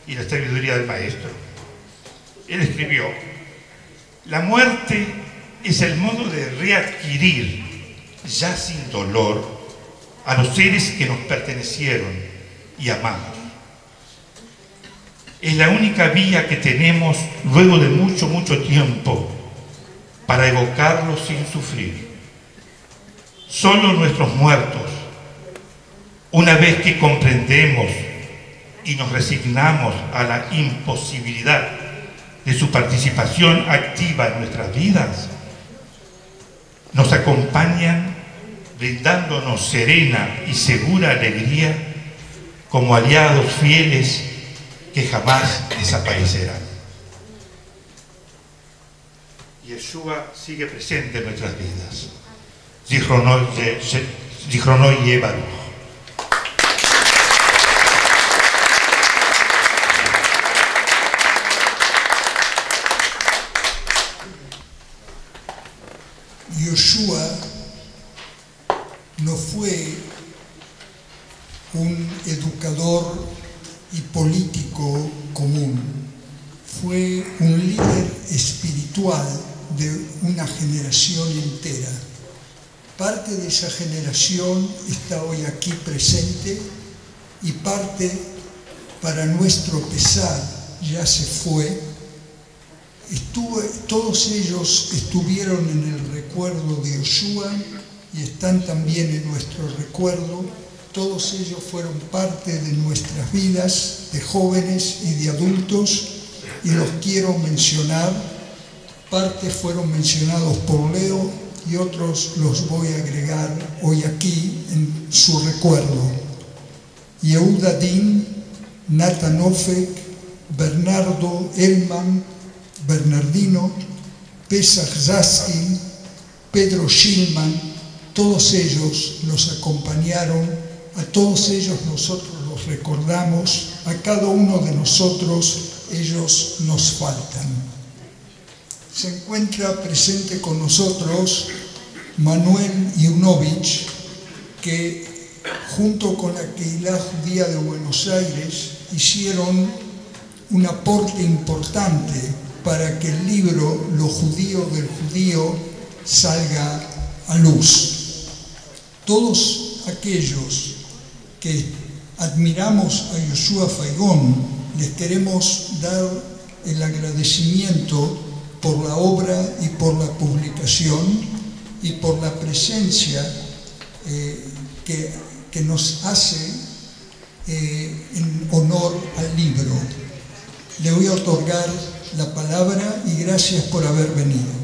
y la sabiduría del maestro. Él escribió: la muerte es el modo de readquirir, ya sin dolor, a los seres que nos pertenecieron y amamos. Es la única vía que tenemos luego de mucho, mucho tiempo para evocarlos sin sufrir. Solo nuestros muertos, una vez que comprendemos y nos resignamos a la imposibilidad de su participación activa en nuestras vidas, nos acompañan brindándonos serena y segura alegría como aliados fieles que jamás desaparecerán. Yeshua sigue presente en nuestras vidas. Zichrono Baruch. Yeshua no fue un educador y político común, fue un líder espiritual de una generación entera. Parte de esa generación está hoy aquí presente y parte, para nuestro pesar, ya se fue. Todos ellos estuvieron en el recuerdo de Yeshua y están también en nuestro recuerdo. Todos ellos fueron parte de nuestras vidas de jóvenes y de adultos y los quiero mencionar. Parte fueron mencionados por Leo y otros los voy a agregar hoy aquí en su recuerdo. Yehuda Din, Nathan Ofek, Bernardo Elman, Bernardino, Pesach Zaskin, Pedro Schillman, todos ellos nos acompañaron, a todos ellos nosotros los recordamos, a cada uno de nosotros ellos nos faltan. Se encuentra presente con nosotros Manuel Yunovich, que junto con la Keilah Judía de Buenos Aires hicieron un aporte importante para que el libro Lo judío del judío salga a luz. Todos aquellos que admiramos a Yoshua Faigón, les queremos dar el agradecimiento por la obra y por la publicación y por la presencia que nos hace en honor al libro. Le voy a otorgar la palabra y gracias por haber venido.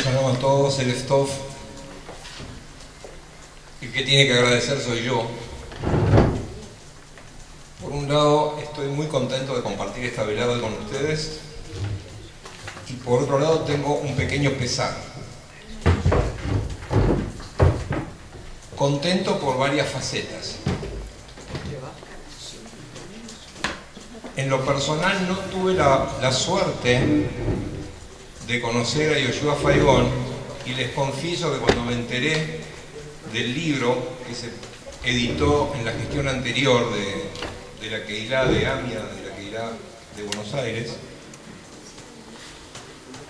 Shalom a todos, Erev Tov. que tiene que agradecer soy yo. Por un lado, estoy muy contento de compartir esta velada con ustedes, y por otro lado tengo un pequeño pesar. Contento por varias facetas. En lo personal no tuve la suerte de conocer a Yoshua Faigón, y les confieso que cuando me enteré del libro que se editó en la gestión anterior de la Kehilá de Amia, de la Kehilá de Buenos Aires,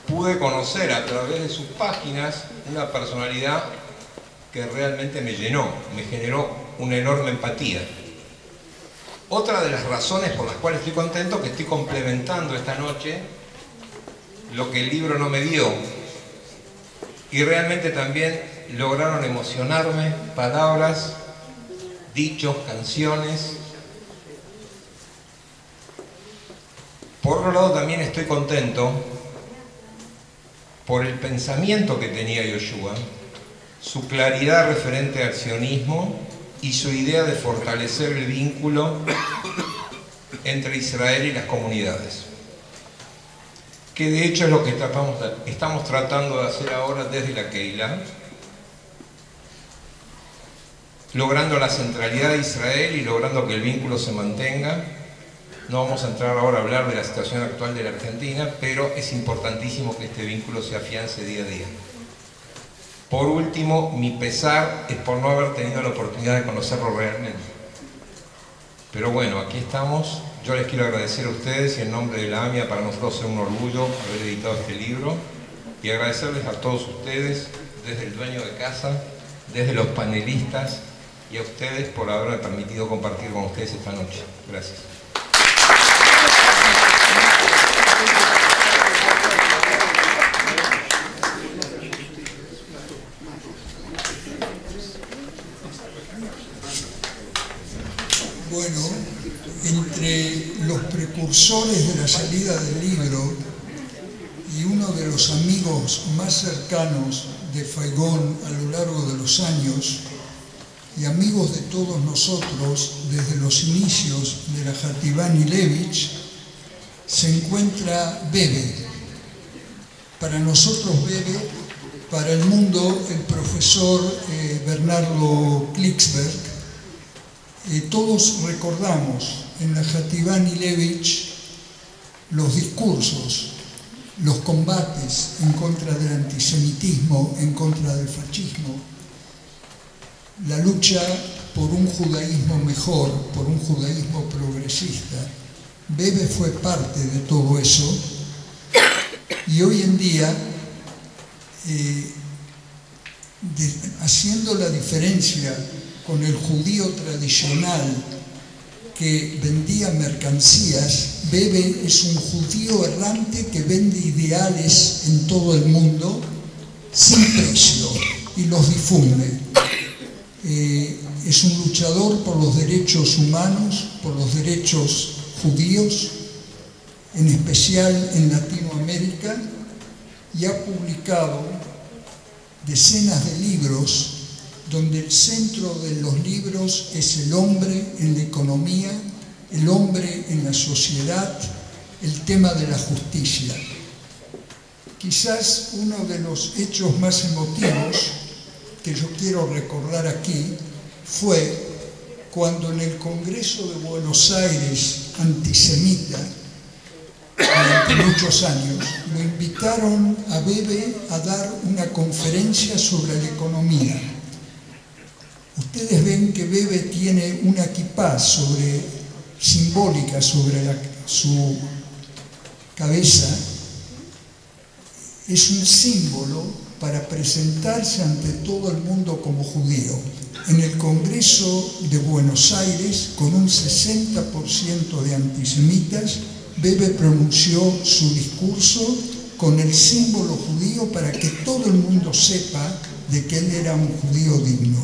pude conocer a través de sus páginas una personalidad que realmente me llenó, me generó una enorme empatía. Otra de las razones por las cuales estoy contento es que estoy complementando esta noche lo que el libro no me dio, y realmente también lograron emocionarme palabras, dichos, canciones. Por otro lado, también estoy contento por el pensamiento que tenía Yoshua, su claridad referente al sionismo y su idea de fortalecer el vínculo entre Israel y las comunidades, que de hecho es lo que estamos tratando de hacer ahora desde la Kehilá, logrando la centralidad de Israel y logrando que el vínculo se mantenga. No vamos a entrar ahora a hablar de la situación actual de la Argentina, pero es importantísimo que este vínculo se afiance día a día. Por último, mi pesar es por no haber tenido la oportunidad de conocerlo realmente. Pero bueno, aquí estamos. Yo les quiero agradecer a ustedes, y en nombre de la AMIA, para nosotros es un orgullo haber editado este libro, y agradecerles a todos ustedes, desde el dueño de casa, desde los panelistas, y a ustedes por haberme permitido compartir con ustedes esta noche. Gracias. Bueno, entre los precursores de la salida del libro y uno de los amigos más cercanos de Faigón a lo largo de los años, y amigos de todos nosotros desde los inicios de la Hativá Nilevich, se encuentra Bebe. Para nosotros Bebe, para el mundo el profesor Bernardo Klicksberg. Todos recordamos en la Hativá Nilevich los discursos, los combates en contra del antisemitismo, en contra del fascismo, la lucha por un judaísmo mejor, por un judaísmo progresista. Bebe fue parte de todo eso, y hoy en día, haciendo la diferencia con el judío tradicional que vendía mercancías, Bebe es un judío errante que vende ideales en todo el mundo sin precio y los difunde. Es un luchador por los derechos humanos, por los derechos judíos, en especial en Latinoamérica, y ha publicado decenas de libros donde el centro de los libros es el hombre en la economía, el hombre en la sociedad, el tema de la justicia. Quizás uno de los hechos más emotivos que yo quiero recordar aquí fue cuando en el Congreso de Buenos Aires antisemita, durante muchos años, lo invitaron a Bebe a dar una conferencia sobre la economía. Ustedes ven que Bebe tiene una kipá simbólica sobre su cabeza. Es un símbolo para presentarse ante todo el mundo como judío. En el Congreso de Buenos Aires, con un 60% de antisemitas, Bebe pronunció su discurso con el símbolo judío para que todo el mundo sepa de que él era un judío digno.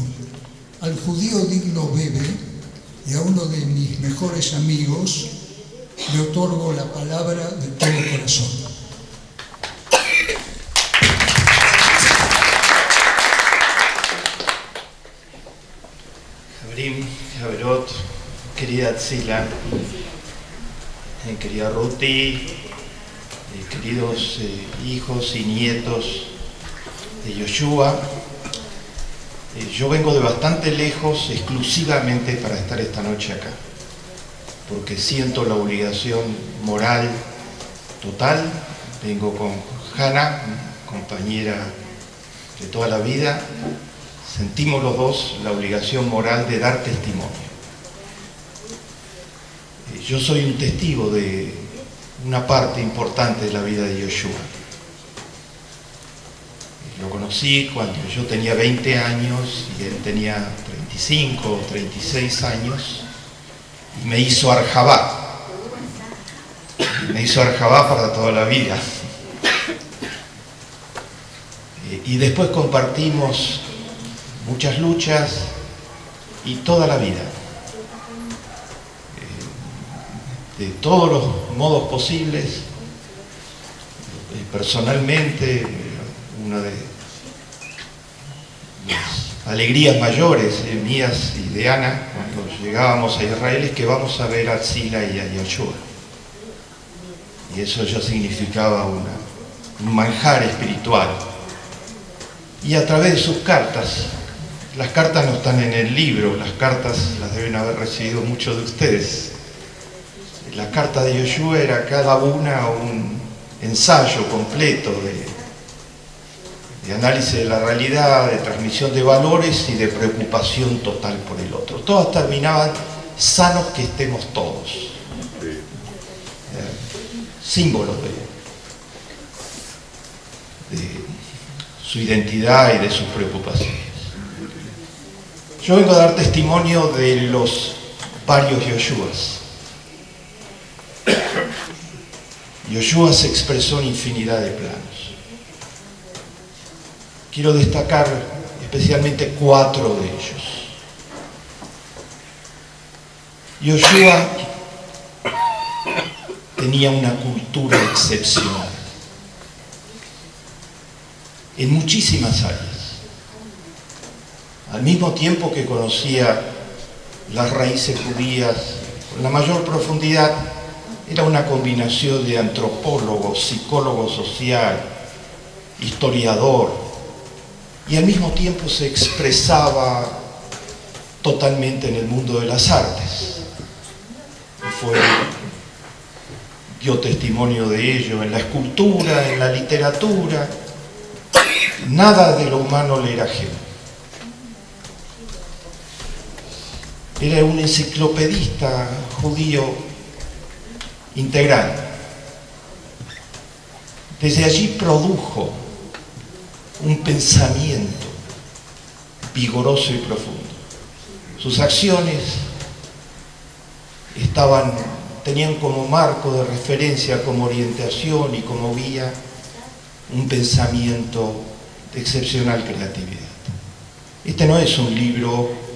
Al judío digno Bebe, y a uno de mis mejores amigos, le otorgo la palabra de todo corazón. Karim, Javerot, querida Atzila, querida Ruti, queridos hijos y nietos de Yoshua. Yo vengo de bastante lejos exclusivamente para estar esta noche acá, porque siento la obligación moral total. Vengo con Hannah, compañera de toda la vida. Sentimos los dos la obligación moral de dar testimonio. Yo soy un testigo de una parte importante de la vida de Yoshua. Lo conocí cuando yo tenía 20 años y él tenía 35 o 36 años y me hizo Arjabá. Me hizo Arjabá para toda la vida. Y después compartimos muchas luchas y toda la vida. De todos los modos posibles. Personalmente, una de las alegrías mayores mías y de Ana cuando llegábamos a Israel es que vamos a ver a Atzila y a Yoshua. Y eso ya significaba un manjar espiritual. Y a través de sus cartas, las cartas no están en el libro, las cartas las deben haber recibido muchos de ustedes. La carta de Yoshua era cada una un ensayo completo de análisis de la realidad, de transmisión de valores y de preocupación total por el otro. Todas terminaban sanos que estemos todos. Símbolos de su identidad y de sus preocupaciones. Yo vengo a dar testimonio de los varios Yoshuas. Yoshua se expresó en infinidad de planos. Quiero destacar especialmente 4 de ellos. Yoshua tenía una cultura excepcional en muchísimas áreas. Al mismo tiempo que conocía las raíces judías con la mayor profundidad, era una combinación de antropólogo, psicólogo social, historiador, y al mismo tiempo se expresaba totalmente en el mundo de las artes. Dio testimonio de ello en la escultura, en la literatura. Nada de lo humano le era ajeno. Era un enciclopedista judío integral. Desde allí produjo un pensamiento vigoroso y profundo. Sus acciones tenían como marco de referencia, como orientación y como guía un pensamiento de excepcional creatividad. Este no es un libro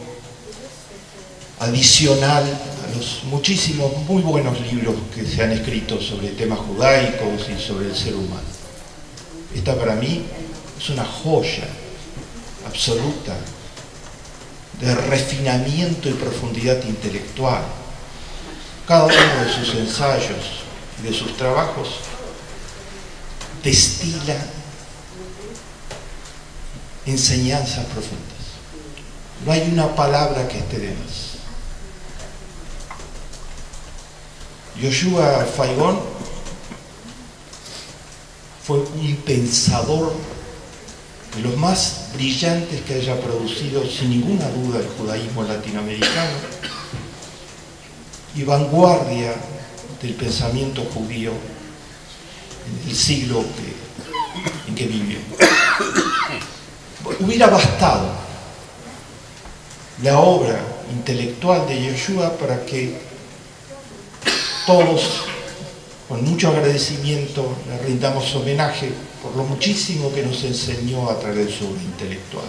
adicional a los muchísimos muy buenos libros que se han escrito sobre temas judaicos y sobre el ser humano. Esta para mí es una joya absoluta de refinamiento y profundidad intelectual. Cada uno de sus ensayos y de sus trabajos destila enseñanzas profundas. No hay una palabra que esté de más. Yoshua Faigón fue un pensador de los más brillantes que haya producido sin ninguna duda el judaísmo latinoamericano y vanguardia del pensamiento judío en el siglo en que vivió. Hubiera bastado la obra intelectual de Yoshua para que todos, con mucho agradecimiento, le rindamos homenaje por lo muchísimo que nos enseñó a través de su obra intelectual.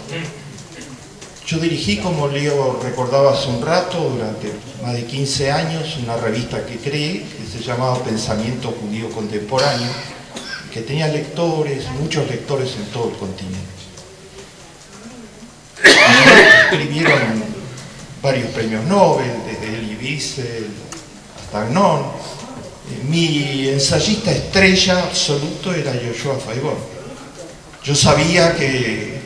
Yo dirigí, como Leo recordaba hace un rato, durante más de 15 años, una revista que creé, que se llamaba Pensamiento Judío Contemporáneo, que tenía lectores, muchos lectores en todo el continente. Escribieron varios premios Nobel, desde Elie Wiesel hasta Agnon. Mi ensayista estrella absoluto era Yoshua Faigon. Yo sabía que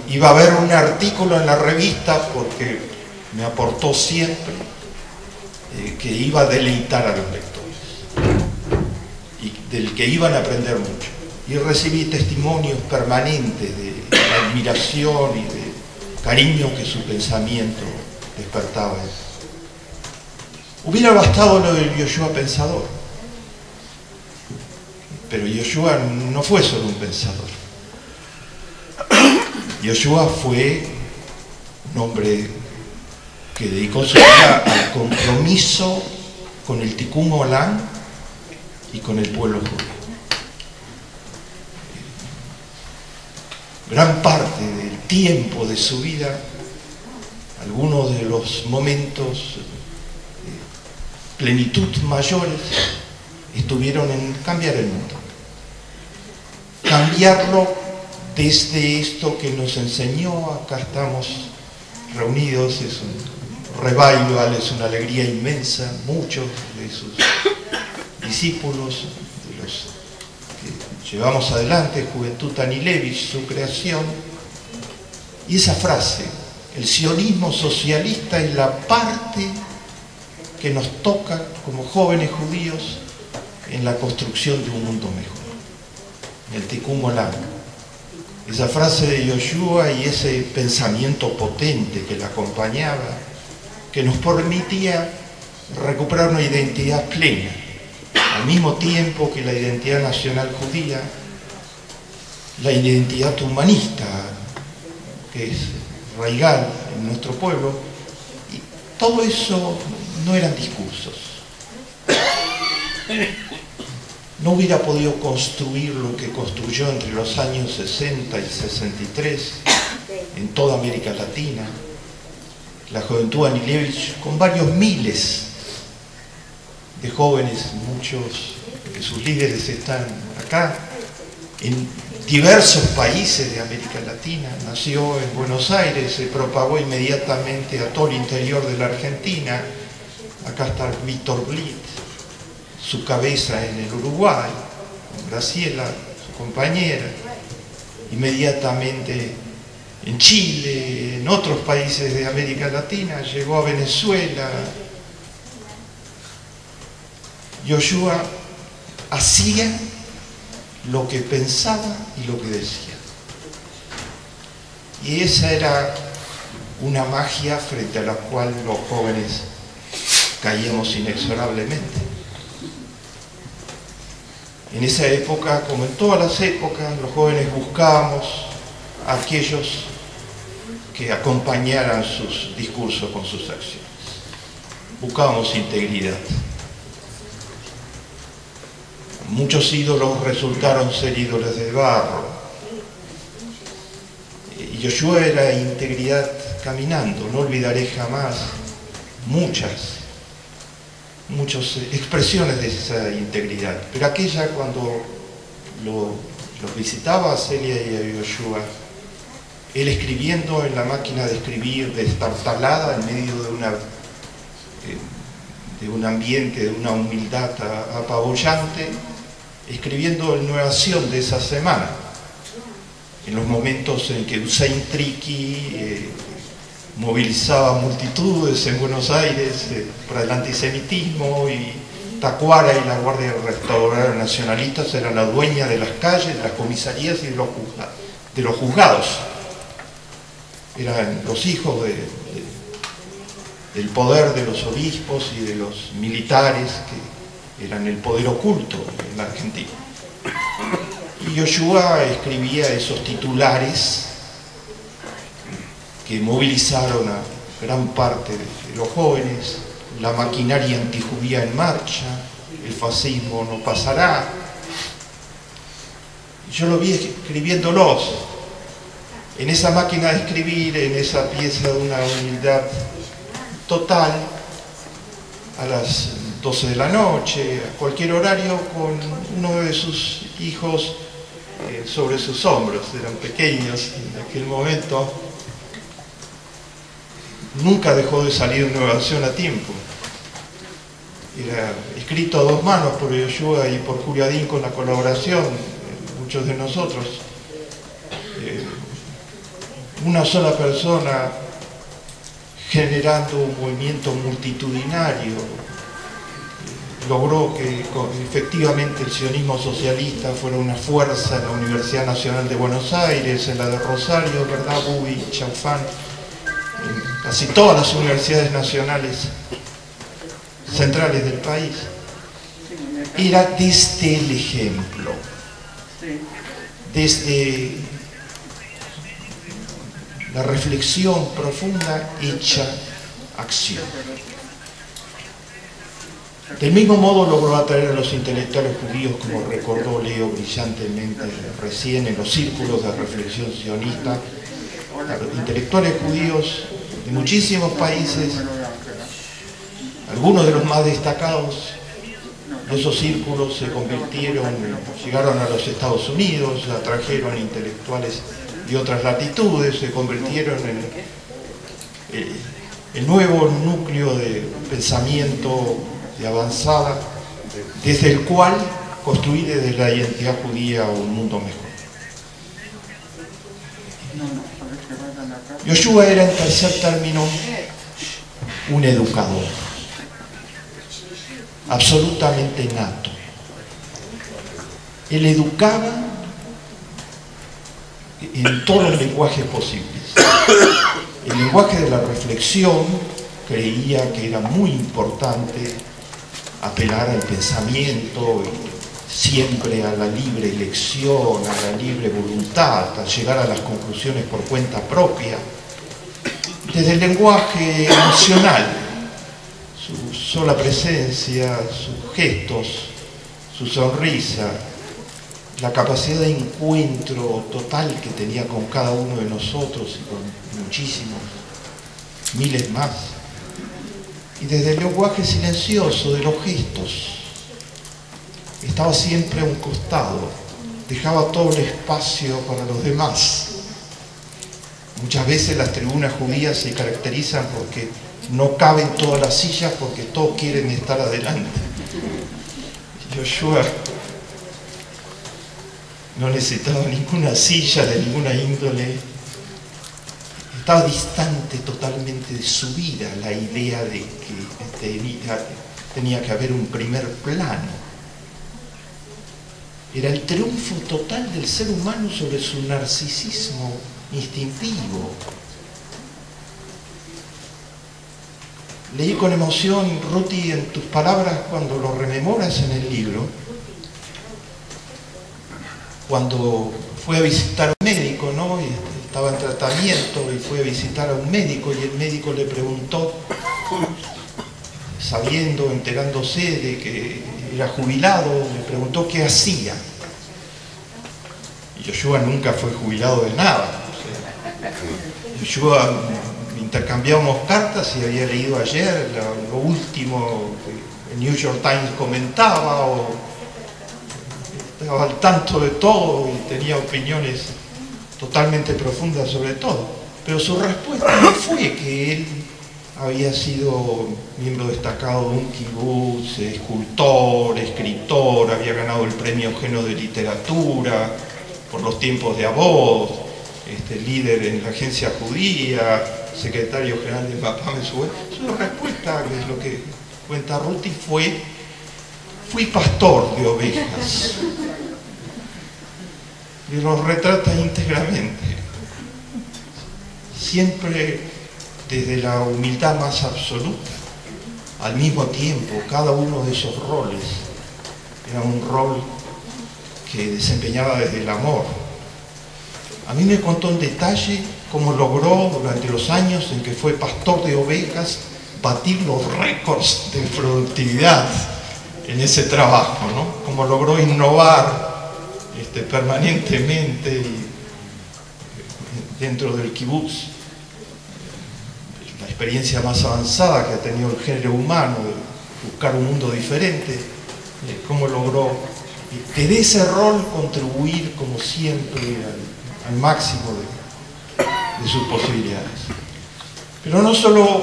iba a haber un artículo en la revista, porque me aportó siempre, que iba a deleitar a los lectores y del que iban a aprender mucho. Y recibí testimonios permanentes de admiración y de cariño que su pensamiento despertaba. Hubiera bastado lo del Yoshua pensador, pero Yoshua no fue solo un pensador. Yoshua fue un hombre que dedicó su vida al compromiso con el Tikkun Olam y con el pueblo judío. Gran parte del tiempo de su vida, algunos de los momentos de plenitud mayores, estuvieron en cambiar el mundo. Cambiarlo desde esto que nos enseñó. Acá estamos reunidos, es un revival, es una alegría inmensa. Muchos de sus discípulos, de los que llevamos adelante, Juventud Anilevich, su creación, y esa frase: el sionismo socialista es la parte que nos toca como jóvenes judíos en la construcción de un mundo mejor, el Tikkun Olam. Esa frase de Yoshua y ese pensamiento potente que la acompañaba, que nos permitía recuperar una identidad plena, al mismo tiempo que la identidad nacional judía, la identidad humanista, que es raigal en nuestro pueblo, y todo eso no eran discursos. No hubiera podido construir lo que construyó entre los años 60 y 63 en toda América Latina, la Juventud Anilevich, con varios miles de jóvenes, muchos de sus líderes están acá, en diversos países de América Latina. Nació en Buenos Aires, se propagó inmediatamente a todo el interior de la Argentina. Acá está Víctor Blit, su cabeza en el Uruguay, Graciela, su compañera, inmediatamente en Chile, en otros países de América Latina, llegó a Venezuela. Yoshua hacía lo que pensaba y lo que decía. Y esa era una magia frente a la cual los jóvenes caíamos inexorablemente. En esa época, como en todas las épocas, los jóvenes buscábamos a aquellos que acompañaran sus discursos con sus acciones. Buscábamos integridad. Muchos ídolos resultaron ser ídolos de barro. Y Yoshua era integridad caminando. No olvidaré jamás muchas expresiones de esa integridad. Pero aquella, cuando los visitaba a Celia y a Yoshua, él escribiendo en la máquina de escribir destartalada en medio de un ambiente, de una humildad apabullante, escribiendo en oración de esa semana, en los momentos en que Hussein Triki movilizaba multitudes en Buenos Aires para el antisemitismo, y Tacuara y la Guardia Restaurada Nacionalistas era la dueña de las calles, de las comisarías y de los juzgados. Eran los hijos del poder de los obispos y de los militares, que eran el poder oculto en la Argentina. Y Yoshua escribía esos titulares que movilizaron a gran parte de los jóvenes: la maquinaria antijudía en marcha, el fascismo no pasará. Yo lo vi escribiéndolos en esa máquina de escribir, en esa pieza de una humildad total, a las 12 de la noche, a cualquier horario, con uno de sus hijos sobre sus hombros. Eran pequeños en aquel momento. nunca dejó de salir una oración a tiempo. Era escrito a dos manos por Yoshua y por Julio Adín con la colaboración de muchos de nosotros. Una sola persona generando un movimiento multitudinario logró que efectivamente el sionismo socialista fuera una fuerza en la Universidad Nacional de Buenos Aires, en la de Rosario, ¿verdad? Bubi, Chaufán, en casi todas las universidades nacionales centrales del país. Era desde el ejemplo, desde la reflexión profunda hecha acción. Del mismo modo logró atraer a los intelectuales judíos, como recordó Leo brillantemente recién, en los círculos de reflexión sionista, a los intelectuales judíos de muchísimos países. Algunos de los más destacados de esos círculos se convirtieron, llegaron a los Estados Unidos, atrajeron intelectuales de otras latitudes, se convirtieron en el nuevo núcleo de pensamiento de avanzada, desde el cual construir desde la identidad judía un mundo mejor. Yoshua era, en tercer término, un educador, absolutamente nato. Él educaba en todos los lenguajes posibles. El lenguaje de la reflexión creía que era muy importante apelar al pensamiento y siempre a la libre elección, a la libre voluntad, a llegar a las conclusiones por cuenta propia. Desde el lenguaje emocional, su sola presencia, sus gestos, su sonrisa, la capacidad de encuentro total que tenía con cada uno de nosotros y con muchísimos, miles más. Y desde el lenguaje silencioso de los gestos, estaba siempre a un costado, dejaba todo el espacio para los demás. Muchas veces las tribunas judías se caracterizan porque no caben todas las sillas porque todos quieren estar adelante. Yoshua no necesitaba ninguna silla de ninguna índole. Estaba distante totalmente de su vida la idea de que tenía que haber un primer plano. Era el triunfo total del ser humano sobre su narcisismo instintivo. Leí con emoción, Ruti, en tus palabras cuando lo rememoras en el libro, cuando fue a visitar a un médico, ¿no? Y estaba en tratamiento y fue a visitar a un médico y el médico le preguntó, sabiendo, enterándose de que era jubilado, le preguntó qué hacía. Y Yoshua nunca fue jubilado de nada. Yoshua, intercambiábamos cartas y había leído ayer lo último que el New York Times comentaba, o estaba al tanto de todo y tenía opiniones totalmente profundas sobre todo. Pero su respuesta no fue que él había sido miembro destacado de un kibutz, escultor, escritor, había ganado el premio Eugenio de Literatura por los tiempos de Abod, líder en la agencia judía, secretario general de Mapam Mesuel. Su respuesta, que es lo que cuenta Ruti, fue: fui pastor de ovejas. Y los retrata íntegramente, siempre desde la humildad más absoluta. Al mismo tiempo, cada uno de esos roles era un rol que desempeñaba desde el amor. A mí me contó en detalle cómo logró durante los años en que fue pastor de ovejas batir los récords de productividad en ese trabajo, ¿no? Cómo logró innovar permanentemente y dentro del kibutz, la experiencia más avanzada que ha tenido el género humano de buscar un mundo diferente, cómo logró desde ese rol contribuir como siempre al máximo de sus posibilidades. Pero no solo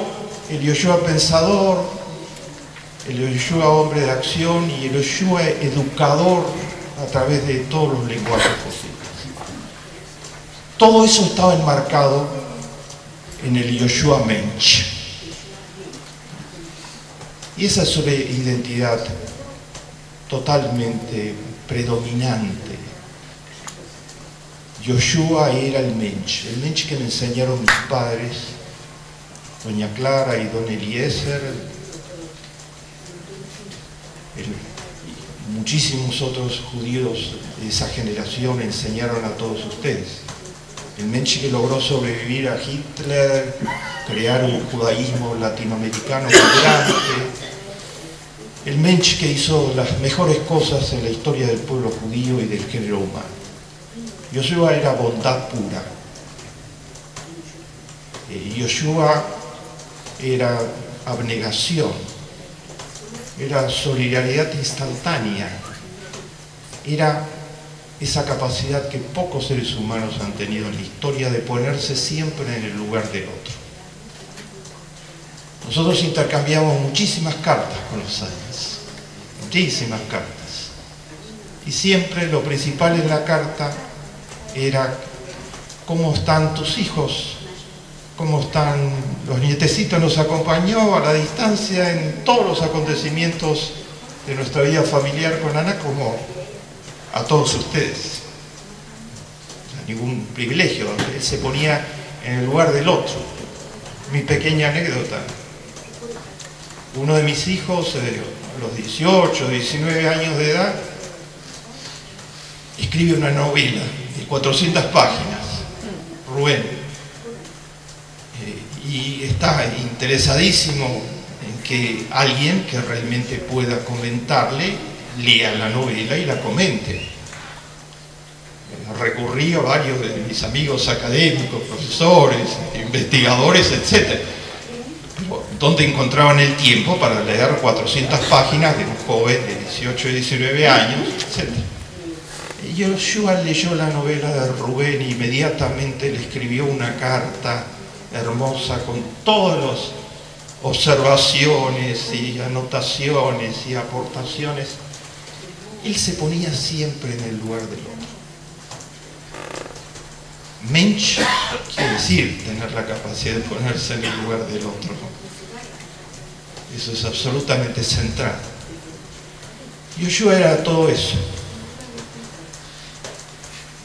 el Yoshua pensador, el Yoshua hombre de acción y el Yoshua educador a través de todos los lenguajes posibles. Todo eso estaba enmarcado en el Yoshua Mensch. Y esa es una identidad totalmente predominante. Yoshua era el Mensch que me enseñaron mis padres, doña Clara y don Eliezer, muchísimos otros judíos de esa generación enseñaron a todos ustedes. El Mensch que logró sobrevivir a Hitler, crear un judaísmo latinoamericano vibrante, el Mensch que hizo las mejores cosas en la historia del pueblo judío y del género humano. Yoshua era bondad pura. Yoshua era abnegación, era solidaridad instantánea, era esa capacidad que pocos seres humanos han tenido en la historia de ponerse siempre en el lugar del otro. Nosotros intercambiamos muchísimas cartas con los años, muchísimas cartas, y siempre lo principal en la carta era cómo están tus hijos, cómo están los nietecitos. Nos acompañó a la distancia en todos los acontecimientos de nuestra vida familiar con Ana, como a todos ustedes. O sea, ningún privilegio, él se ponía en el lugar del otro. Mi pequeña anécdota: uno de mis hijos, a los 18, 19 años de edad, escribe una novela de 400 páginas, Rubén, y está interesadísimo en que alguien que realmente pueda comentarle lea la novela y la comente. Recurrí a varios de mis amigos académicos, profesores, investigadores, etc. Pero ¿dónde encontraban el tiempo para leer 400 páginas de un joven de 18 y 19 años, etc.? Yoshua leyó la novela de Rubén e inmediatamente le escribió una carta hermosa con todas las observaciones y anotaciones y aportaciones. Él se ponía siempre en el lugar del otro. Mensch quiere decir tener la capacidad de ponerse en el lugar del otro. Eso es absolutamente central. Yoshua era todo eso.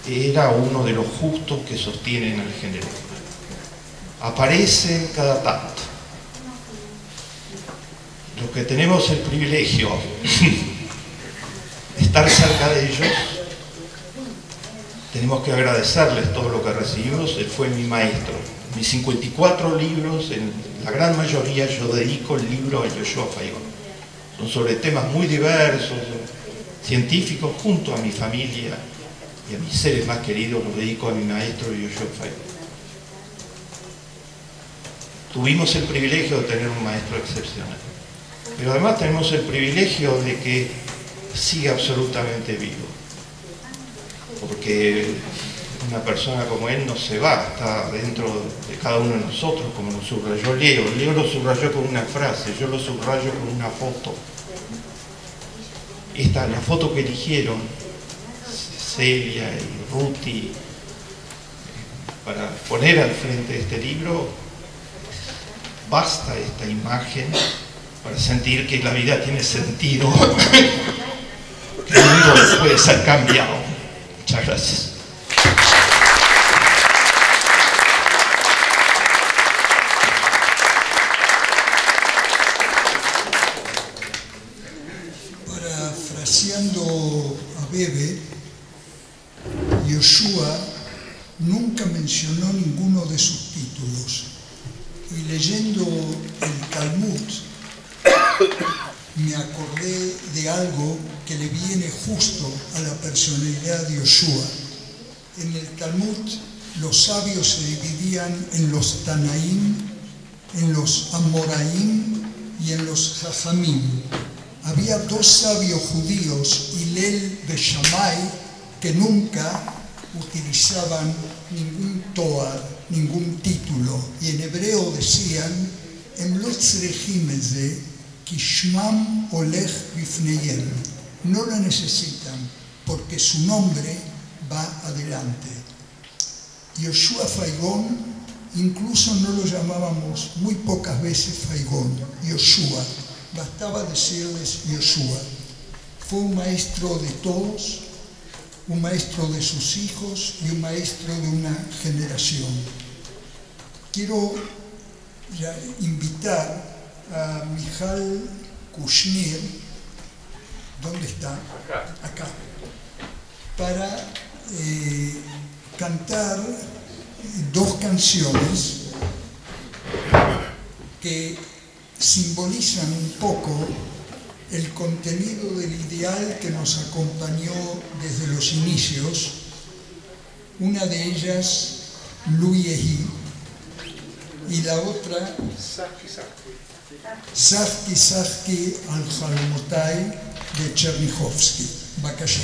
Era uno de los justos que sostienen al género humano. Aparece cada tanto. Los que tenemos el privilegio de estar cerca de ellos, tenemos que agradecerles todo lo que recibimos. Él fue mi maestro. Mis 54 libros, en la gran mayoría yo dedico el libro a Yoshua Faigón. Son sobre temas muy diversos, científicos, junto a mi familia y a mis seres más queridos, los dedico a mi maestro Yoshua Faigón. Tuvimos el privilegio de tener un maestro excepcional, pero además tenemos el privilegio de que siga absolutamente vivo, porque una persona como él no se va, está dentro de cada uno de nosotros, como lo subrayó Leo. Leo lo subrayó con una frase, yo lo subrayo con una foto. Esta, la foto que eligieron Celia y Ruti para poner al frente de este libro, basta esta imagen para sentir que la vida tiene sentido, que el mundo puede ser cambiado. Muchas gracias. Parafraseando a Bebe, Yoshua nunca mencionó ninguno de sus títulos. Y leyendo el Talmud, me acordé de algo que le viene justo a la personalidad de Yoshua. En el Talmud, los sabios se dividían en los Tanaim, en los Amoraim y en los Jajamim. Había dos sabios judíos, Hillel y Shammai, que nunca utilizaban ningún Toar. ningún título, y en hebreo decían, Em lo tzrechim et ze, ki shmam olech bifneyem. No lo necesitan, porque su nombre va adelante. Yoshua Faigón, incluso no lo llamábamos muy pocas veces Faigón, Yoshua. Bastaba decirles Yoshua. Fue un maestro de todos, un maestro de sus hijos y un maestro de una generación. Quiero ya invitar a Michal Kushnir, ¿dónde está? Acá. Para cantar dos canciones que simbolizan un poco el contenido del ideal que nos acompañó desde los inicios. Una de ellas, Lu Yehi, y la otra, Sahki Sahki al Jalmotai, de Chernichovsky. Bakasha.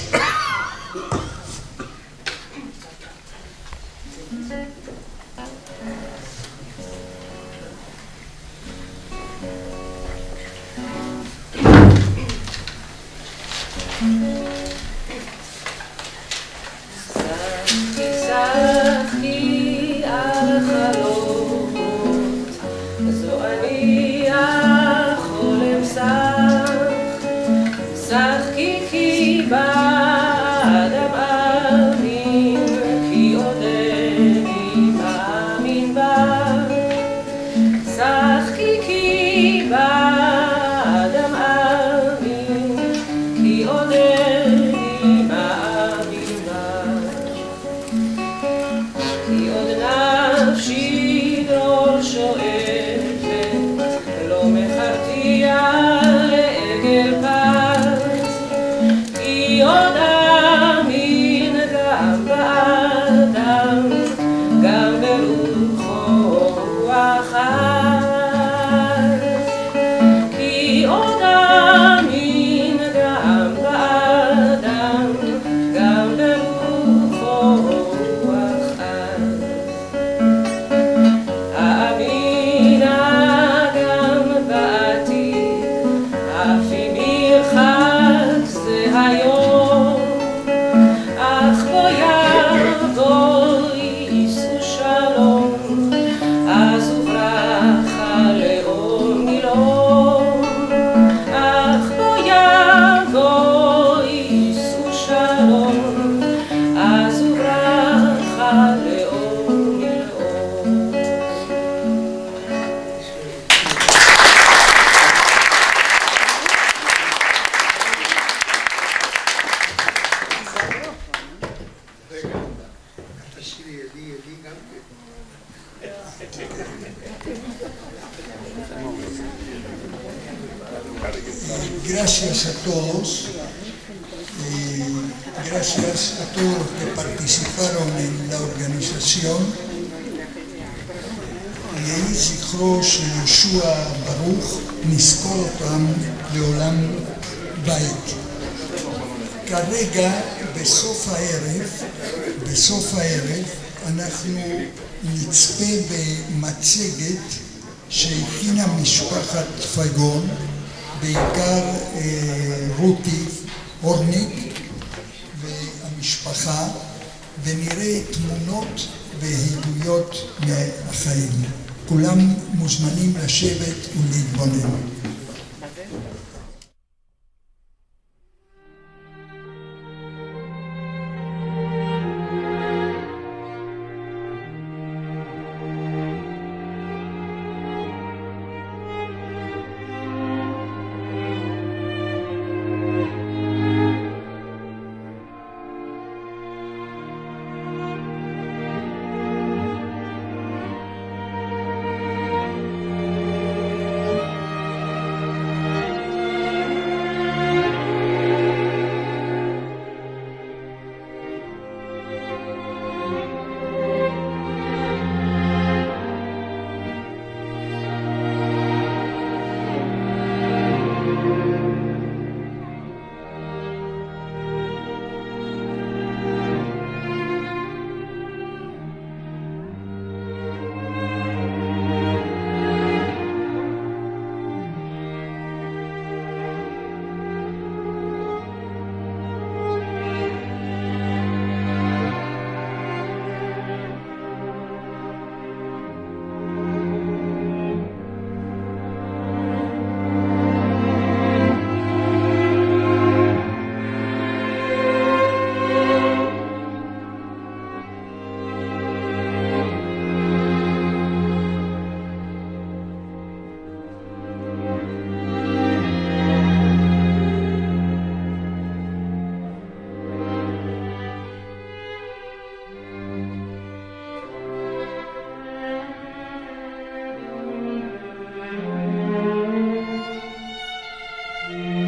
שחקי על חלומות, זו אני החולם שחקי כי באדם אמין, כי עודני מאמין בה. שחקי כי באדם אמין, כי עודני מאמין בה. כי עוד נפשי דרור שואפת, לא מכרתי על עגל פז. כי עוד אמין גם באדם, גם ברוחו אחז. כי עוד אמין גם באדם, גם ברוחו אחז. האמינה גם בעתיד, אף אם ירחק זה היום. אך בוא יבוא יישאו שלום, אז וברכה לאום מילום. אך בוא יבוא יישאו שלום, אז וברכה לאום מילום. Gracias a todos, gracias a todos los que participaron en la organización. יהי זכרו של יהושע ברוך, נזכור אותם לעולם בית. כרגע בסוף הערב אנחנו נצפה במצגת שהכינה משפחת פייגון, בעיקר רותי אורניק והמשפחה, ונראה תמונות והעדויות מהחיים. כולם מוזמנים לשבת ולהתבונן. Thank you.